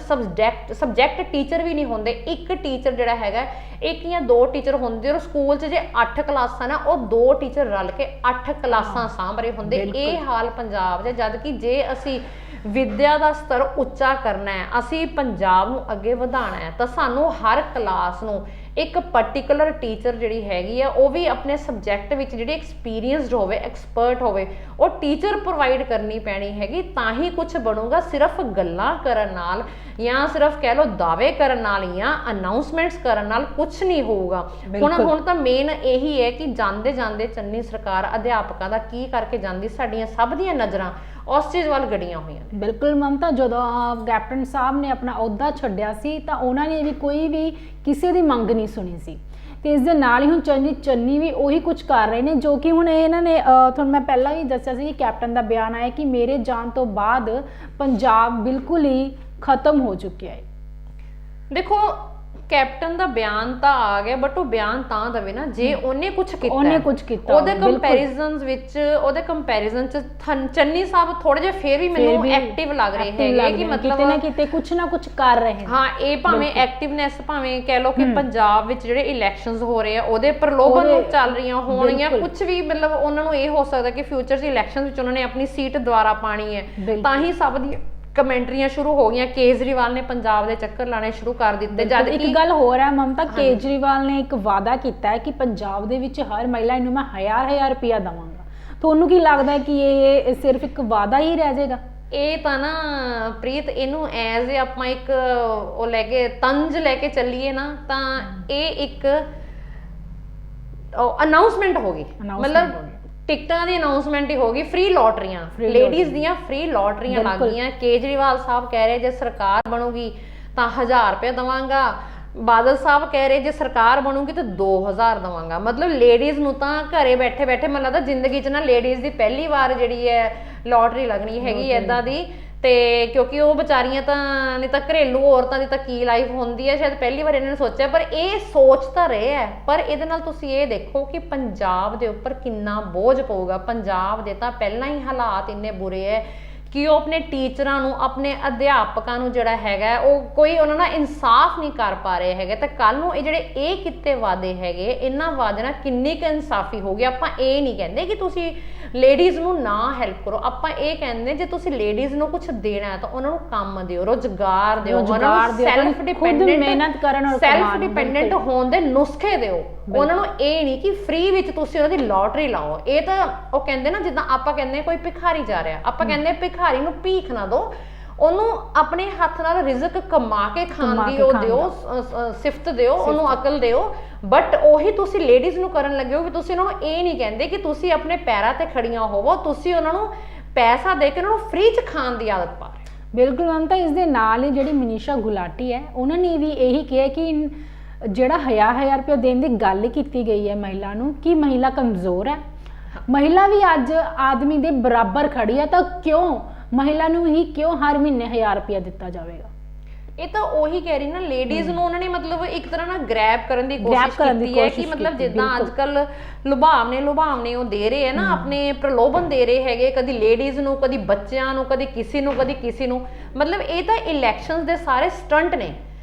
ਸਬਜੈਕਟ ਟੀਚਰ ਵੀ ਨਹੀਂ ਹੁੰਦੇ। ਇੱਕ ਟੀਚਰ ਜਿਹੜਾ ਹੈਗਾ, ਇੱਕ ਜਾਂ ਦੋ ਟੀਚਰ ਹੁੰਦੇ, ਔਰ ਸਕੂਲ 'ਚ ਜੇ 8 ਕਲਾਸਾਂ ਨਾ, ਉਹ 2 ਟੀਚਰ ਰਲ ਕੇ 8 ਕਲਾਸਾਂ ਸਾਂਭ ਰਹੇ ਹੁੰਦੇ। ਇਹ ਹਾਲ ਪੰਜਾਬ 'ਚ। ਜਦ ਕਿ ਜੇ ਅਸੀਂ ਵਿੱਦਿਆ ਦਾ ਸਤਰ ਉੱਚਾ ਕਰਨਾ ਹੈ, ਅਸੀਂ ਪੰਜਾਬ ਨੂੰ ਅੱਗੇ ਵਧਾਉਣਾ ਹੈ, ਤਾਂ ਸਾਨੂੰ ਹਰ ਕਲਾਸ ਨੂੰ ਇੱਕ ਪਾਰਟਿਕੂਲਰ ਟੀਚਰ ਜਿਹੜੀ ਹੈਗੀ ਆ, ਉਹ ਵੀ ਆਪਣੇ ਸਬਜੈਕਟ ਵਿੱਚ ਜਿਹੜੀ ਐਕਸਪੀਰੀਅੰਸਡ ਹੋਵੇ, ਐਕਸਪਰਟ ਹੋਵੇ, ਉਹ ਟੀਚਰ ਪ੍ਰੋਵਾਈਡ ਕਰਨੀ ਪੈਣੀ ਹੈਗੀ। ਤਾਂ ਹੀ ਕੁਝ ਬਣੂਗਾ। ਸਿਰਫ ਗੱਲਾਂ ਕਰਨ ਨਾਲ ਜਾਂ ਸਿਰਫ ਕਹਿ ਲਓ ਦਾਅਵੇ ਕਰਨ ਨਾਲ ਜਾਂ ਅਨਾਉਂਸਮੈਂਟਸ ਕਰਨ ਨਾਲ ਕੁਝ ਨਹੀਂ ਹੋਊਗਾ। ਹੁਣ ਤਾਂ ਮੇਨ ਇਹੀ ਹੈ ਕਿ ਜਾਂਦੇ ਜਾਂਦੇ ਚੰਨੀ ਸਰਕਾਰ ਅਧਿਆਪਕਾਂ ਦਾ ਕੀ ਕਰਕੇ ਜਾਂਦੀ, ਸਾਡੀਆਂ ਸਭ ਦੀਆਂ ਨਜ਼ਰਾਂ ਉਸ ਚੀਜ਼ ਵੱਲ ਗੜੀਆਂ ਹੋਈਆਂ ਨੇ। ਬਿਲਕੁਲ ਮਮਤਾ, ਜਦੋਂ ਕੈਪਟਨ ਸਾਹਿਬ ਨੇ ਆਪਣਾ ਅਹੁਦਾ ਛੱਡਿਆ ਸੀ ਤਾਂ ਉਹਨਾਂ ਨੇ ਵੀ ਕੋਈ ਵੀ ਕਿਸੇ ਦੀ ਮੰਗ ਨਹੀਂ ਸੁਣੀ ਸੀ, ਤੇ ਇਸ ਦੇ ਨਾਲ ਹੀ ਹੁਣ ਚੰਨੀ ਵੀ ਉਹੀ ਕੁਝ ਕਰ ਰਹੇ ਨੇ, ਜੋ ਕਿ ਹੁਣ ਇਹਨਾਂ ਨੇ ਤੁਹਾਨੂੰ ਮੈਂ ਪਹਿਲਾਂ ਵੀ ਦੱਸਿਆ ਸੀ ਕਿ ਕੈਪਟਨ ਦਾ ਬਿਆਨ ਆਇਆ ਕਿ ਮੇਰੇ ਜਾਣ ਤੋਂ ਬਾਅਦ ਪੰਜਾਬ ਬਿਲਕੁਲ ਹੀ ਖਤਮ ਹੋ ਚੁੱਕਿਆ ਹੈ। ਦੇਖੋ, ਕੈਪਟਨ ਦਾ ਬਿਆਨ ਤਾਂ ਆ ਗਿਆ, ਬਟ ਉਹ ਬਿਆਨ ਤਾਂ ਦਵੇ ਨਾ ਜੇ ਉਹਨੇ ਕੁਝ ਕੀਤਾ। ਉਹਦੇ ਕੰਪੈਰੀਜ਼ਨ ਚ ਚੰਨੀ ਸਾਹਿਬ ਥੋੜੇ ਜਿਹਾ ਫੇਰ ਵੀ ਮੈਨੂੰ ਐਕਟਿਵ ਲੱਗ ਰਹੇ ਹੈਗੇ ਕਿ ਮਤਲਬ ਕਿਤੇ ਨਾ ਕਿਤੇ ਕੁਝ ਨਾ ਕੁਝ ਕਰ ਰਹੇ ਨੇ। ਹਾਂ, ਇਹ ਭਾਵੇਂ ਐਕਟਿਵਨੈਸ, ਭਾਵੇਂ ਕਹਿ ਲਓ ਕਿ ਪੰਜਾਬ ਵਿੱਚ ਜਿਹੜੇ ਇਲੈਕਸ਼ਨਸ ਹੋ ਰਹੇ ਆ ਉਹਦੇ ਪ੍ਰਲੋਭਨ ਨੂੰ ਚੱਲ ਰਹੀਆਂ ਹੋਣ, ਜਾਂ ਕੁਝ ਵੀ, ਮਤਲਬ ਉਹਨਾਂ ਨੂੰ ਇਹ ਹੋ ਸਕਦਾ ਕਿ ਫਿਊਚਰ 'ਚ ਇਲੈਕਸ਼ਨ ਵਿੱਚ ਉਹਨਾਂ ਨੇ ਆਪਣੀ ਸੀਟ ਦੁਆਰਾ ਪਾਣੀ ਹੈ, ਤਾਂ ਹੀ ਸਭ ਦੀ ਕਮੈਂਟਰੀਆਂ ਸ਼ੁਰੂ ਹੋ ਗਈਆਂ। ਕੇਜਰੀਵਾਲ ਨੇ ਪੰਜਾਬ ਦੇ ਚੱਕਰ ਲਾਣੇ ਸ਼ੁਰੂ ਕਰ ਦਿੱਤੇ। ਜਦ ਇੱਕ ਗੱਲ ਹੋਰ ਹੈ ਮਮਤਾ, ਕੇਜਰੀਵਾਲ ਨੇ ਇੱਕ ਵਾਅਦਾ ਕੀਤਾ ਹੈ ਕਿ ਪੰਜਾਬ ਦੇ ਵਿੱਚ ਹਰ ਮਹਿਲਾ ਨੂੰ ਮੈਂ 1000 ਰੁਪਇਆ ਦਵਾਂਗਾ। ਤੁਹਾਨੂੰ ਕੀ ਲੱਗਦਾ ਹੈ ਕਿ ਇਹ ਸਿਰਫ ਇੱਕ ਵਾਅਦਾ ਹੀ ਰਹਿ ਜਾਏਗਾ? ਇਹ ਤਾਂ ਨਾ ਪ੍ਰੀਤ, ਇਹਨੂੰ ਐਜ਼ ਆਪਾਂ ਇੱਕ ਉਹ ਲੈ ਕੇ ਤੰਜ ਲੈ ਕੇ ਚੱਲੀਏ ਨਾ, ਤਾਂ ਇਹ ਇੱਕ ਅਨਾਉਂਸਮੈਂਟ ਹੋ ਗਈ। ਮਤਲਬ ਟਿਕਟਾਂ ਦੀ ਅਨਾਉਂਸਮੈਂਟ ਹੀ ਹੋ ਗਈ। ਫ੍ਰੀ ਲੋਟਰੀਆਂ, ਲੇਡੀਜ਼ ਦੀਆਂ ਫ੍ਰੀ ਲੋਟਰੀਆਂ ਲੱਗ ਗਈਆਂ। ਕੇਜਰੀਵਾਲ ਸਾਹਿਬ ਕਹਿ ਰਹੇ ਜੇ ਸਰਕਾਰ ਬਣੂਗੀ ਤਾਂ 1000 ਰੁਪਏ ਦਵਾਂਗਾ। ਬਾਦਲ ਸਾਹਿਬ ਕਹਿ ਰਹੇ ਜੇ ਸਰਕਾਰ ਬਣੂਗੀ ਤਾਂ 2000 ਦਵਾਂਗਾ। ਮਤਲਬ ਲੇਡੀਜ਼ ਨੂੰ ਤਾਂ ਘਰੇ ਬੈਠੇ ਬੈਠੇ, ਮੈਨੂੰ ਲੱਗਦਾ ਜ਼ਿੰਦਗੀ 'ਚ ਨਾ ਲੇਡੀਜ਼ ਦੀ ਪਹਿਲੀ ਵਾਰ ਜਿਹੜੀ ਹੈ ਲੋਟਰੀ ਲੱਗਣੀ ਹੈਗੀ ਏਦਾਂ ਦੀ। ਤੇ ਕਿਉਂਕਿ ਉਹ ਵਿਚਾਰੀਆਂ ਤਾਂ, ਨਹੀਂ ਤਾਂ ਘਰੇਲੂ ਔਰਤਾਂ ਦੀ ਤਾਂ ਕੀ ਲਾਈਫ ਹੁੰਦੀ ਹੈ, ਸ਼ਾਇਦ ਪਹਿਲੀ ਵਾਰ ਇਹਨਾਂ ਨੇ ਸੋਚਿਆ, ਪਰ ਇਹ ਸੋਚ ਤਾਂ ਰਹੇ ਹੈ। ਪਰ ਇਹਦੇ ਨਾਲ ਤੁਸੀਂ ਇਹ ਦੇਖੋ ਕਿ ਪੰਜਾਬ ਦੇ ਉੱਪਰ ਕਿੰਨਾ ਬੋਝ ਪਊਗਾ। ਪੰਜਾਬ ਦੇ ਤਾਂ ਪਹਿਲਾਂ ਹੀ ਹਾਲਾਤ ਇੰਨੇ ਬੁਰੇ ਹੈ ਕਿ ਉਹ ਆਪਣੇ ਟੀਚਰਾਂ ਨੂੰ, ਆਪਣੇ ਅਧਿਆਪਕਾਂ ਨੂੰ ਜਿਹੜਾ ਹੈਗਾ ਉਹ ਕੋਈ ਉਹਨਾਂ ਨਾਲ ਇਨਸਾਫ ਨਹੀਂ ਕਰ ਪਾ ਰਹੇ ਹੈਗੇ। ਤਾਂ ਕੱਲ ਨੂੰ ਇਹ ਜਿਹੜੇ ਕੀਤੇ ਵਾਅਦੇ ਹੈਗੇ, ਇਹਨਾਂ ਵਾਅਦੇ ਨਾਲ ਕਿੰਨੀ ਕੁ ਇਨਸਾਫੀ ਹੋਊਗੀ। ਆਪਾਂ ਇਹ ਨਹੀਂ ਕਹਿੰਦੇ ਕਿ ਤੁਸੀਂ ਲੇਡੀਜ਼ ਨੂੰ ਨਾ ਹੈਲਪ ਕਰੋ, ਆਪਾਂ ਇਹ ਕਹਿੰਦੇ ਜੇ ਤੁਸੀਂ ਲੇਡੀਜ਼ ਨੂੰ ਕੁਝ ਦੇਣਾ ਹੈ ਤਾਂ ਉਹਨਾਂ ਨੂੰ ਕੰਮ ਦਿਓ, ਰੁਜ਼ਗਾਰ ਦਿਓ, ਸੈਲਫ ਡਿਪੈਂਡੈਂਟ ਹੋਣ ਦੇ ਨੁਸਖੇ ਦਿਓ। ਉਹਨਾਂ ਨੂੰ ਇਹ ਨਹੀਂ ਕਿ ਫ੍ਰੀ ਵਿੱਚ ਤੁਸੀਂ ਉਹਨਾਂ ਦੀ ਲੋਟਰੀ ਲਾਓ। ਇਹ ਤਾਂ ਉਹ ਕਹਿੰਦੇ ਨਾ, ਜਿੱਦਾਂ ਆਪਾਂ ਕਹਿੰਦੇ ਕੋਈ ਭਿਖਾਰੀ ਜਾ ਰਿਹਾ, ਆਪਾਂ ਕਹਿੰਦੇ ਭਿਖਾਰੀ ਨੂੰ ਭੀਖ ਨਾ ਦਿਓ, ਉਹਨੂੰ ਆਪਣੇ ਹੱਥ ਨਾਲ ਰਿਜ਼ਕ ਕਮਾ ਕੇ ਖਾਣ ਦੀ ਉਹ ਦਿਓ, ਸਿਫਤ ਦਿਓ, ਉਹਨੂੰ ਅਕਲ ਦਿਓ। ਬਟ ਉਹੀ ਤੁਸੀਂ ਲੇਡੀਜ਼ ਨੂੰ ਕਰਨ ਲੱਗੇ ਹੋ ਕਿ ਤੁਸੀਂ ਉਹਨਾਂ ਨੂੰ ਇਹ ਨਹੀਂ ਕਹਿੰਦੇ ਕਿ ਤੁਸੀਂ ਆਪਣੇ ਪੈਰਾਂ ਤੇ ਖੜੀਆਂ ਹੋਵੋ, ਤੁਸੀਂ ਉਹਨਾਂ ਨੂੰ ਪੈਸਾ ਦੇ ਕੇ ਉਹਨਾਂ ਨੂੰ ਫ੍ਰੀ 'ਚ ਖਾਣ ਦੀ ਆਦਤ ਪਾ ਰਹੇ। ਬਿਲਕੁਲ ਮੈਮ, ਤਾਂ ਇਸ ਦੇ ਨਾਲ ਹੀ ਜਿਹੜੀ ਮਨੀਸ਼ਾ ਗੁਲਾਟੀ ਹੈ, ਉਹਨਾਂ ਨੇ ਵੀ ਇਹੀ ਕਿਹਾ ਕਿ ਜਿਹੜਾ 1000 ਰੁਪਏ ਦੇਣ ਦੀ ਗੱਲ ਕੀਤੀ ਗਈ ਹੈ ਮਹਿਲਾ ਨੂੰ, ਕਿ ਮਹਿਲਾ ਕਮਜ਼ੋਰ ਹੈ। ਮਹਿਲਾ ਵੀ ਅੱਜ ਆਦਮੀ ਦੇ ਬਰਾਬਰ ਖੜੀ ਹੈ, ਤਾਂ ਕਿਉਂ ਮਹਿਲਾ ਨੂੰ ਹੀ ਕਿਉਂ ਹਰ ਮਹੀਨੇ 1000 ਰੁਪਇਆ ਦਿੱਤਾ ਜਾਵੇਗਾ? ਇਹ ਤਾਂ ਉਹੀ ਕਹਿ ਰਹੀ ਨਾ, ਲੇਡੀਜ਼ ਨੂੰ ਉਹਨਾਂ ਨੇ ਮਤਲਬ ਇੱਕ ਤਰ੍ਹਾਂ ਨਾਲ ਗ੍ਰੈਬ ਕਰਨ ਦੀ ਕੋਸ਼ਿਸ਼ ਕੀਤੀ ਹੈ ਕਿ ਮਤਲਬ ਜਿੱਦਾਂ ਅੱਜ ਕੱਲ ਲੁਭਾਵਨੇ ਉਹ ਦੇ ਰਹੇ ਹੈ ਨਾ, ਆਪਣੇ ਪ੍ਰਲੋਭਨ ਦੇ ਰਹੇ ਹੈਗੇ, ਕਦੀ ਲੇਡੀਜ਼ ਨੂੰ, ਕਦੀ ਬੱਚਿਆਂ ਨੂੰ, ਕਦੀ ਕਿਸੇ ਨੂੰ। ਮਤਲਬ ਇਹ ਤਾਂ ਇਲੈਕਸ਼ਨਸ ਦੇ ਸਾਰੇ ਸਟੰਟ ਨੇ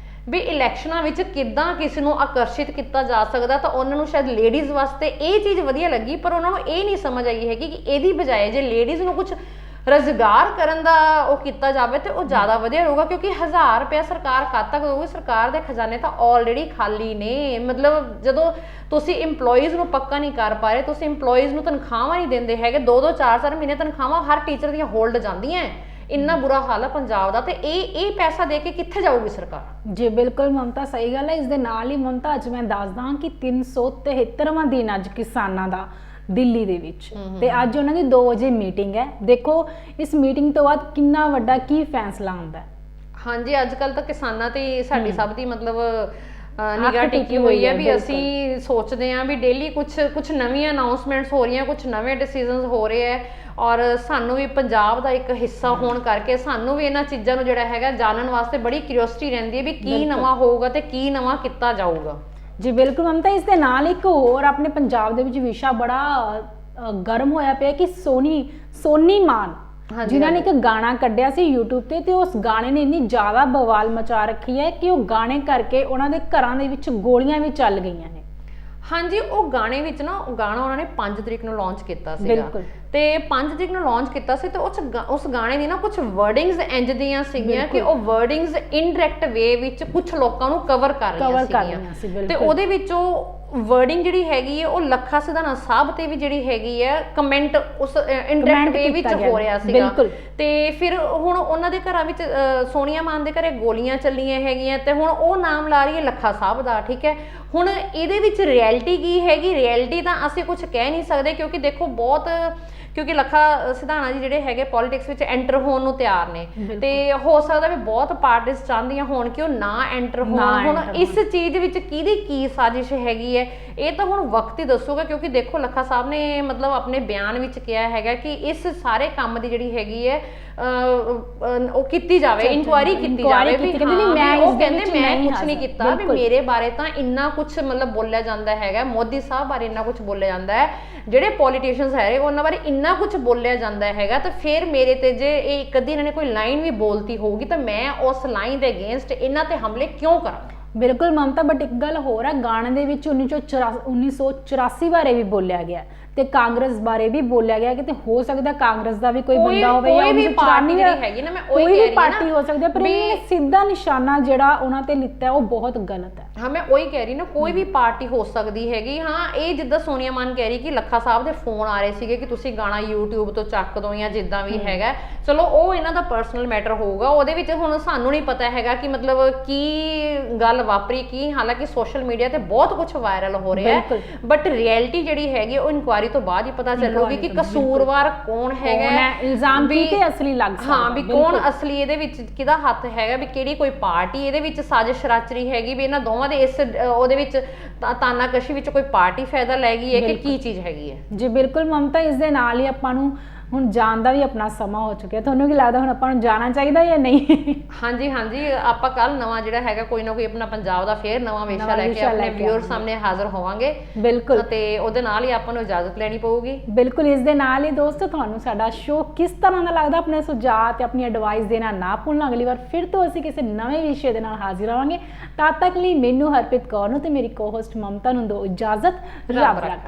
ਵੀ ਇਲੈਕਸ਼ਨਾਂ ਵਿੱਚ ਕਿੱਦਾਂ ਕਿਸੇ ਨੂੰ ਆਕਰਸ਼ਿਤ ਕੀਤਾ ਜਾ ਸਕਦਾ। ਤਾਂ ਉਹਨਾਂ ਨੂੰ ਸ਼ਾਇਦ ਲੇਡੀਜ਼ ਵਾਸਤੇ ਇਹ ਚੀਜ਼ ਵਧੀਆ ਲੱਗੀ, ਪਰ ਉਹਨਾਂ ਨੂੰ ਇਹ ਨਹੀਂ ਸਮਝ ਆਈ ਹੈਗੀ ਕਿ ਇਹਦੀ ਬਜਾਏ ਜੇ ਲੇਡੀਜ਼ ਨੂੰ ਕੁਝ ਰੁਜ਼ਗਾਰ ਕਰਨ ਦਾ ਉਹ ਕੀਤਾ ਜਾਵੇ ਤੇ ਉਹ ਜ਼ਿਆਦਾ ਵਧੀਆ ਰਹੂਗਾ। ਕਿਉਂਕਿ 1000 ਰੁਪਇਆ ਸਰਕਾਰ ਕਦ ਤੱਕ ਦੇਊਗੀ? ਸਰਕਾਰ ਦੇ ਖਜ਼ਾਨੇ ਤਾਂ ਆਲਰੇਡੀ ਖਾਲੀ ਨੇ। ਮਤਲਬ ਜਦੋਂ ਤੁਸੀਂ ਇੰਪਲੋਈਜ਼ ਨੂੰ ਪੱਕਾ ਨਹੀਂ ਕਰ ਪਾ ਰਹੇ, ਤੁਸੀਂ ਇੰਪਲੋਈਜ਼ ਨੂੰ ਤਨਖਾਹਾਂ ਨਹੀਂ ਦਿੰਦੇ ਹੈਗੇ, 2-2 4-4 ਮਹੀਨੇ ਤਨਖਾਹਾਂ ਹਰ ਟੀਚਰ ਦੀਆਂ ਹੋਲਡ ਜਾਂਦੀਆਂ। ਇੰਨਾ ਬੁਰਾ ਹਾਲ ਹੈ ਪੰਜਾਬ ਦਾ, ਤੇ ਇਹ ਪੈਸਾ ਦੇ ਕੇ ਕਿੱਥੇ ਜਾਊਗੀ ਸਰਕਾਰ? ਜੀ ਬਿਲਕੁਲ ਮਮਤਾ, ਸਹੀ ਗੱਲ ਹੈ। ਇਸ ਦੇ ਨਾਲ ਹੀ ਮਮਤਾ ਅੱਜ ਮੈਂ ਦੱਸਦਾ ਕਿ 373ਵਾਂ ਦਿਨ ਅੱਜ ਕਿਸਾਨਾਂ ਦਾ ਦਿੱਲੀ ਦੇ ਵਿੱਚ, ਤੇ ਅੱਜ ਉਹਨਾਂ ਦੀ 2 ਵਜੇ ਮੀਟਿੰਗ ਹੈ। ਦੇਖੋ ਇਸ ਮੀਟਿੰਗ ਤੋਂ ਬਾਅਦ ਕਿੰਨਾ ਵੱਡਾ ਕੀ ਫੈਸਲਾ ਆਉਂਦਾ ਹੈ। ਹਾਂਜੀ, ਅੱਜ ਕੱਲ ਤਾਂ ਕਿਸਾਨਾਂ ਤੇ ਸਾਡੀ ਸਭ ਦੀ ਮਤਲਬ ਨਿਗਾਹ ਟਿਕੀ ਹੋਈ ਹੈ ਵੀ ਅਸੀਂ ਸੋਚਦੇ ਹਾਂ ਵੀ ਡੇਲੀ ਕੁਝ ਨਵੀਆਂ ਅਨਾਉਂਸਮੈਂਟਸ ਹੋ ਰਹੀਆਂ, ਕੁਝ ਨਵੇਂ ਡਿਸੀਜਨਸ ਹੋ ਰਹੇ ਹੈ, ਔਰ ਸਾਨੂੰ ਵੀ ਪੰਜਾਬ ਦਾ ਇੱਕ ਹਿੱਸਾ ਹੋਣ ਕਰਕੇ ਸਾਨੂੰ ਵੀ ਇਹਨਾਂ ਚੀਜ਼ਾਂ ਨੂੰ ਜਿਹੜਾ ਹੈਗਾ ਜਾਣਨ ਵਾਸਤੇ ਬੜੀ ਕਿਉਰਿਓਸਿਟੀ ਰਹਿੰਦੀ ਹੈ ਵੀ ਕੀ ਨਵਾਂ ਹੋਊਗਾ ਤੇ ਕੀ ਨਵਾਂ ਕੀਤਾ ਜਾਊਗਾ। ਜੀ ਬਿਲਕੁਲ ਮਮਤਾ, ਇਸ ਦੇ ਨਾਲ ਇੱਕ ਹੋਰ ਆਪਣੇ ਪੰਜਾਬ ਦੇ ਵਿੱਚ ਵਿਸ਼ਾ ਬੜਾ ਗਰਮ ਹੋਇਆ ਪਿਆ ਕਿ ਸੋਨੀ ਮਾਨ ਜਿਨ੍ਹਾਂ ਨੇ ਇੱਕ ਗਾਣਾ ਕੱਢਿਆ ਸੀ YouTube ਤੇ ਉਸ ਗਾਣੇ ਨੇ ਇੰਨੀ ਜ਼ਿਆਦਾ ਬਵਾਲ ਮਚਾ ਰੱਖੀ ਹੈ ਕਿ ਉਹ ਗਾਣੇ ਕਰਕੇ ਉਹਨਾਂ ਦੇ ਘਰਾਂ ਦੇ ਵਿੱਚ ਗੋਲੀਆਂ ਵੀ ਚੱਲ ਗਈਆਂ ਨੇ। ਹਾਂਜੀ, ਉਹ ਗਾਣੇ ਵਿੱਚ ਨਾ, ਉਹ ਗਾਣਾ ਉਹਨਾਂ ਨੇ 5 ਤਰੀਕ ਨੂੰ ਲਾਂਚ ਕੀਤਾ ਸੀਗਾ, ਤੇ 5 ਤਰੀਕ ਨੂੰ ਲਾਂਚ ਕੀਤਾ ਸੀ, ਤੇ ਉਸ ਗਾਣੇ ਦੀ ਨਾ ਕੁਝ ਵਰਡਿੰਗਸ ਇੰਜ ਦੀਆਂ ਸੀਗੀਆਂ ਕਿ ਉਹ ਵਰਡਿੰਗਸ ਇਨਡਾਇਰੈਕਟ ਵੇ ਵਿੱਚ ਕੁਝ ਲੋਕਾਂ ਨੂੰ ਕਵਰ ਕਰ ਰਹੀਆਂ ਸੀਗੀਆਂ, ਤੇ ਉਹਦੇ ਵਿੱਚ ਉਹ ਵਰਡਿੰਗ ਜਿਹੜੀ ਹੈਗੀ ਹੈ ਉਹ ਲੱਖਾ ਸਿਧਾਣਾ ਸਾਹਿਬ ਤੇ ਵੀ ਜਿਹੜੀ ਹੈਗੀ ਹੈ ਕਮੈਂਟ ਉਸ ਇਨਡਾਇਰੈਕਟ ਵੇ ਵਿੱਚ ਹੋ ਰਿਹਾ ਸੀਗਾ। ਤੇ ਫਿਰ ਹੁਣ ਉਹਨਾਂ ਦੇ ਘਰਾਂ ਵਿੱਚ ਸੋਨੀਆ ਮਾਨ ਦੇ ਘਰੇ ਗੋਲੀਆਂ ਚੱਲੀਆਂ ਹੈਗੀਆਂ, ਤੇ ਹੁਣ ਉਹ ਨਾਮ ਲਾ ਰਹੀ ਹੈ ਲੱਖਾ ਸਾਹਿਬ ਦਾ। ਠੀਕ ਹੈ, ਹੁਣ ਇਹਦੇ ਵਿੱਚ ਰਿਐਲਿਟੀ ਕੀ ਹੈਗੀ? ਰਿਐਲਿਟੀ ਤਾਂ ਅਸੀਂ ਕੁਝ ਕਹਿ ਨਹੀਂ ਸਕਦੇ, ਕਿਉਂਕਿ ਦੇਖੋ ਕਿਉਂਕਿ ਲੱਖਾ ਸਿਧਾਣਾ ਜੀ ਜਿਹੜੇ ਹੈਗੇ ਪੋਲਿਟਿਕਸ ਵਿੱਚ ਐਂਟਰ ਹੋਣ ਨੂੰ ਤਿਆਰ ਨੇ, ਤੇ ਹੋ ਸਕਦਾ ਵੀ ਬਹੁਤ ਪਾਰਟੀਆਂ ਚਾਹੁੰਦੀਆਂ ਹੋਣ ਕਿ ਉਹ ਨਾ ਐਂਟਰ ਹੋਣ। ਹੁਣ ਇਸ ਚੀਜ਼ ਵਿੱਚ ਕਿਹਦੀ ਕੀ ਸਾਜ਼ਿਸ਼ ਹੈਗੀ ਹੈ ਇਹ ਤਾਂ ਹੁਣ ਵਕਤ ਹੀ ਦੱਸੂਗਾ, ਕਿਉਂਕਿ ਦੇਖੋ ਲੱਖਾ ਸਾਹਿਬ ਨੇ ਮਤਲਬ ਆਪਣੇ ਬਿਆਨ ਵਿੱਚ ਕਿਹਾ ਹੈਗਾ ਕਿ ਇਸ ਸਾਰੇ ਕੰਮ ਦੀ ਜਿਹੜੀ ਹੈਗੀ ਹੈ ਉਹ ਕੀਤੀ ਜਾਵੇ, ਇਨਕੁਆਇਰੀ ਕੀਤੀ ਜਾਵੇ ਵੀ ਉਹ ਕਹਿੰਦੇ ਮੈਂ ਕੁਝ ਨਹੀਂ ਕੀਤਾ, ਵੀ ਮੇਰੇ ਬਾਰੇ ਤਾਂ ਇੰਨਾ ਕੁਝ ਮਤਲਬ ਬੋਲਿਆ ਜਾਂਦਾ ਹੈਗਾ, ਮੋਦੀ ਸਾਹਿਬ ਬਾਰੇ ਇੰਨਾ ਕੁਝ ਬੋਲਿਆ ਜਾਂਦਾ ਹੈ, ਜਿਹੜੇ ਪੋਲੀਟੀਸ਼ੀਅਨਸ ਹੈ ਉਹਨਾਂ ਬਾਰੇ ਇੰਨਾ ਕੁਝ ਬੋਲਿਆ ਜਾਂਦਾ ਹੈਗਾ, ਤਾਂ ਫਿਰ ਮੇਰੇ ਤੇ ਜੇ ਇਹ ਇੱਕ ਅੱਧੀ ਇਹਨਾਂ ਨੇ ਕੋਈ ਲਾਈਨ ਵੀ ਬੋਲਤੀ ਹੋਊਗੀ ਤਾਂ ਮੈਂ ਉਸ ਲਾਈਨ ਦੇ ਅਗੇਂਸਟ ਇਹਨਾਂ ਤੇ ਹਮਲੇ ਕਿਉਂ ਕਰਾਂ? ਬਿਲਕੁਲ ਮਮਤਾ, ਬਟ ਇੱਕ ਗੱਲ ਹੋਰ ਹੈ, ਗਾਣੇ ਦੇ ਵਿੱਚ 1984 ਬਾਰੇ ਵੀ ਬੋਲਿਆ ਗਿਆ ਤੇ ਕਾਂਗਰਸ ਬਾਰੇ ਵੀ ਬੋਲਿਆ ਗਿਆ, ਕਿ ਹੋ ਸਕਦਾ ਕਾਂਗਰਸ ਦਾ ਵੀ ਕੋਈ ਬੰਦਾ ਹੋਵੇ ਜਾਂ ਕੋਈ ਪਾਰਟੀ ਹੈਗੀ ਨਾ, ਮੈਂ ਉਹੀ ਕੋਈ ਵੀ ਪਾਰਟੀ ਹੋ ਸਕਦੀ ਹੈ, ਪਰ ਇਹ ਸਿੱਧਾ ਨਿਸ਼ਾਨਾ ਜਿਹੜਾ ਉਹਨਾਂ ਤੇ ਲਿੱਤਾ ਉਹ ਬਹੁਤ ਗਲਤ ਹੈ। ਹਾਂ, ਮੈਂ ਉਹੀ ਕਹਿ ਰਹੀ ਨਾ, ਕੋਈ ਵੀ ਪਾਰਟੀ ਹੋ ਸਕਦੀ ਹੈਗੀ। ਹਾਂ, ਇਹ ਜਿੱਦਾਂ ਸੋਨੀਆ ਮਾਨ ਕਹਿ ਰਹੀ ਕਿ ਲੱਖਾ ਸਾਹਿਬ ਦੇ ਫੋਨ ਆ ਰਹੇ ਸੀਗੇ ਕਿ ਤੁਸੀਂ ਗਾਣਾ YouTube ਤੋਂ ਚੱਕ ਦੋ ਜਾਂ ਜਿੱਦਾਂ ਵੀ ਹੈਗਾ, ਚਲੋ ਉਹ ਇਹਨਾਂ ਦਾ ਪਰਸਨਲ ਮੈਟਰ ਹੋਊਗਾ, ਉਹਦੇ ਵਿੱਚ ਹੁਣ ਸਾਨੂੰ ਨਹੀਂ ਪਤਾ ਹੈਗਾ ਕਿ ਮਤਲਬ ਕੀ ਗੱਲ ਵਾਪਰੀ ਕੀ। ਹਾਲਾਂਕਿ ਸੋਸ਼ਲ ਮੀਡੀਆ ਤੇ ਬਹੁਤ ਕੁਝ ਵਾਇਰਲ ਹੋ ਰਿਹਾ ਹੈ, ਬਟ ਰਿਐਲਿਟੀ ਜਿਹੜੀ ਹੈਗੀ ਉਹ ਇਨਕੁਆਇਰੀ ਤੋਂ ਬਾਅਦ ਹੀ ਪਤਾ ਚੱਲੂਗੀ ਕਿ ਕਸੂਰਵਾਰ ਕੌਣ ਹੈਗਾ, ਇਲਜ਼ਾਮ ਕਿਤੇ ਅਸਲੀ ਲੱਗ ਸਕਦਾ, ਹਾਂ ਵੀ ਕੌਣ ਅਸਲੀ ਇਹਦੇ ਵਿੱਚ ਕਿਹਦਾ ਹੱਥ ਹੈਗਾ, ਵੀ ਕਿਹੜੀ ਕੋਈ ਪਾਰਟੀ ਇਹਦੇ ਵਿੱਚ ਸਾਜ਼ਿਸ਼ ਰਚ ਰਹੀ ਹੈਗੀ, ਵੀ ਇਹਨਾਂ ਦੋਵਾਂ ਦੇ ਇਸ ਉਹਦੇ ਵਿੱਚ ਤਾਨਾਕਸ਼ੀ ਵਿੱਚ ਕੋਈ ਪਾਰਟੀ ਫਾਇਦਾ ਲੈ ਗਈ ਹੈ ਕਿ ਕੀ ਚੀਜ਼ ਹੈਗੀ ਹੈ। ਜੀ ਬਿਲਕੁਲ ਮਮਤਾ, ਇਸ ਦੇ ਨਾਲ ਹੀ ਆਪਾਂ ਨੂੰ ਹੁਣ ਜਾਣ ਦਾ ਵੀ ਆਪਣਾ ਸਮਾਂ ਹੋ ਚੁੱਕਿਆ। ਤੁਹਾਨੂੰ ਕੀ ਲੱਗਦਾ ਹੁਣ ਆਪਾਂ ਨੂੰ ਜਾਣਾ ਚਾਹੀਦਾ ਜਾਂ ਨਹੀਂ? ਹਾਂਜੀ, ਆਪਾਂ ਕੱਲ ਨਵਾਂ ਜਿਹੜਾ ਹੈਗਾ ਕੋਈ ਨਾ ਕੋਈ ਆਪਣਾ ਪੰਜਾਬ ਦਾ ਫੇਰ ਨਵਾਂ ਵਿਸ਼ਾ ਲੈ ਕੇ ਆਪਣੇ ਵਿਊਅਰ ਸਾਹਮਣੇ ਹਾਜ਼ਰ ਹੋਵਾਂਗੇ। ਬਿਲਕੁਲ, ਤੇ ਉਹਦੇ ਨਾਲ ਹੀ ਆਪਾਂ ਨੂੰ ਇਜਾਜ਼ਤ ਲੈਣੀ ਪਊਗੀ। ਬਿਲਕੁਲ, ਇਸ ਦੇ ਨਾਲ ਹੀ ਦੋਸਤੋ ਤੁਹਾਨੂੰ ਸਾਡਾ ਸ਼ੋਅ ਕਿਸ ਤਰ੍ਹਾਂ ਦਾ ਲੱਗਦਾ, ਆਪਣੇ ਸੁਝਾਅ ਤੇ ਆਪਣੀ ਐਡਵਾਈਸ ਦੇਣਾ ਨਾ ਭੁੱਲਣਾ। ਅਗਲੀ ਵਾਰ ਫਿਰ ਤੋਂ ਅਸੀਂ ਕਿਸੇ ਨਵੇਂ ਵਿਸ਼ੇ ਦੇ ਨਾਲ ਹਾਜ਼ਰ ਹੋਵਾਂਗੇ। ਤਦ ਤੱਕ ਲਈ ਮੈਨੂੰ ਹਰਪ੍ਰੀਤ ਕੌਰ ਨੂੰ ਤੇ ਮੇਰੀ ਕੋ-ਹੋਸਟ ਮਮਤਾ ਨੂੰ ਦਿਓ ਇਜਾਜ਼ਤ। ਰੱਬ ਰੱਖਾ।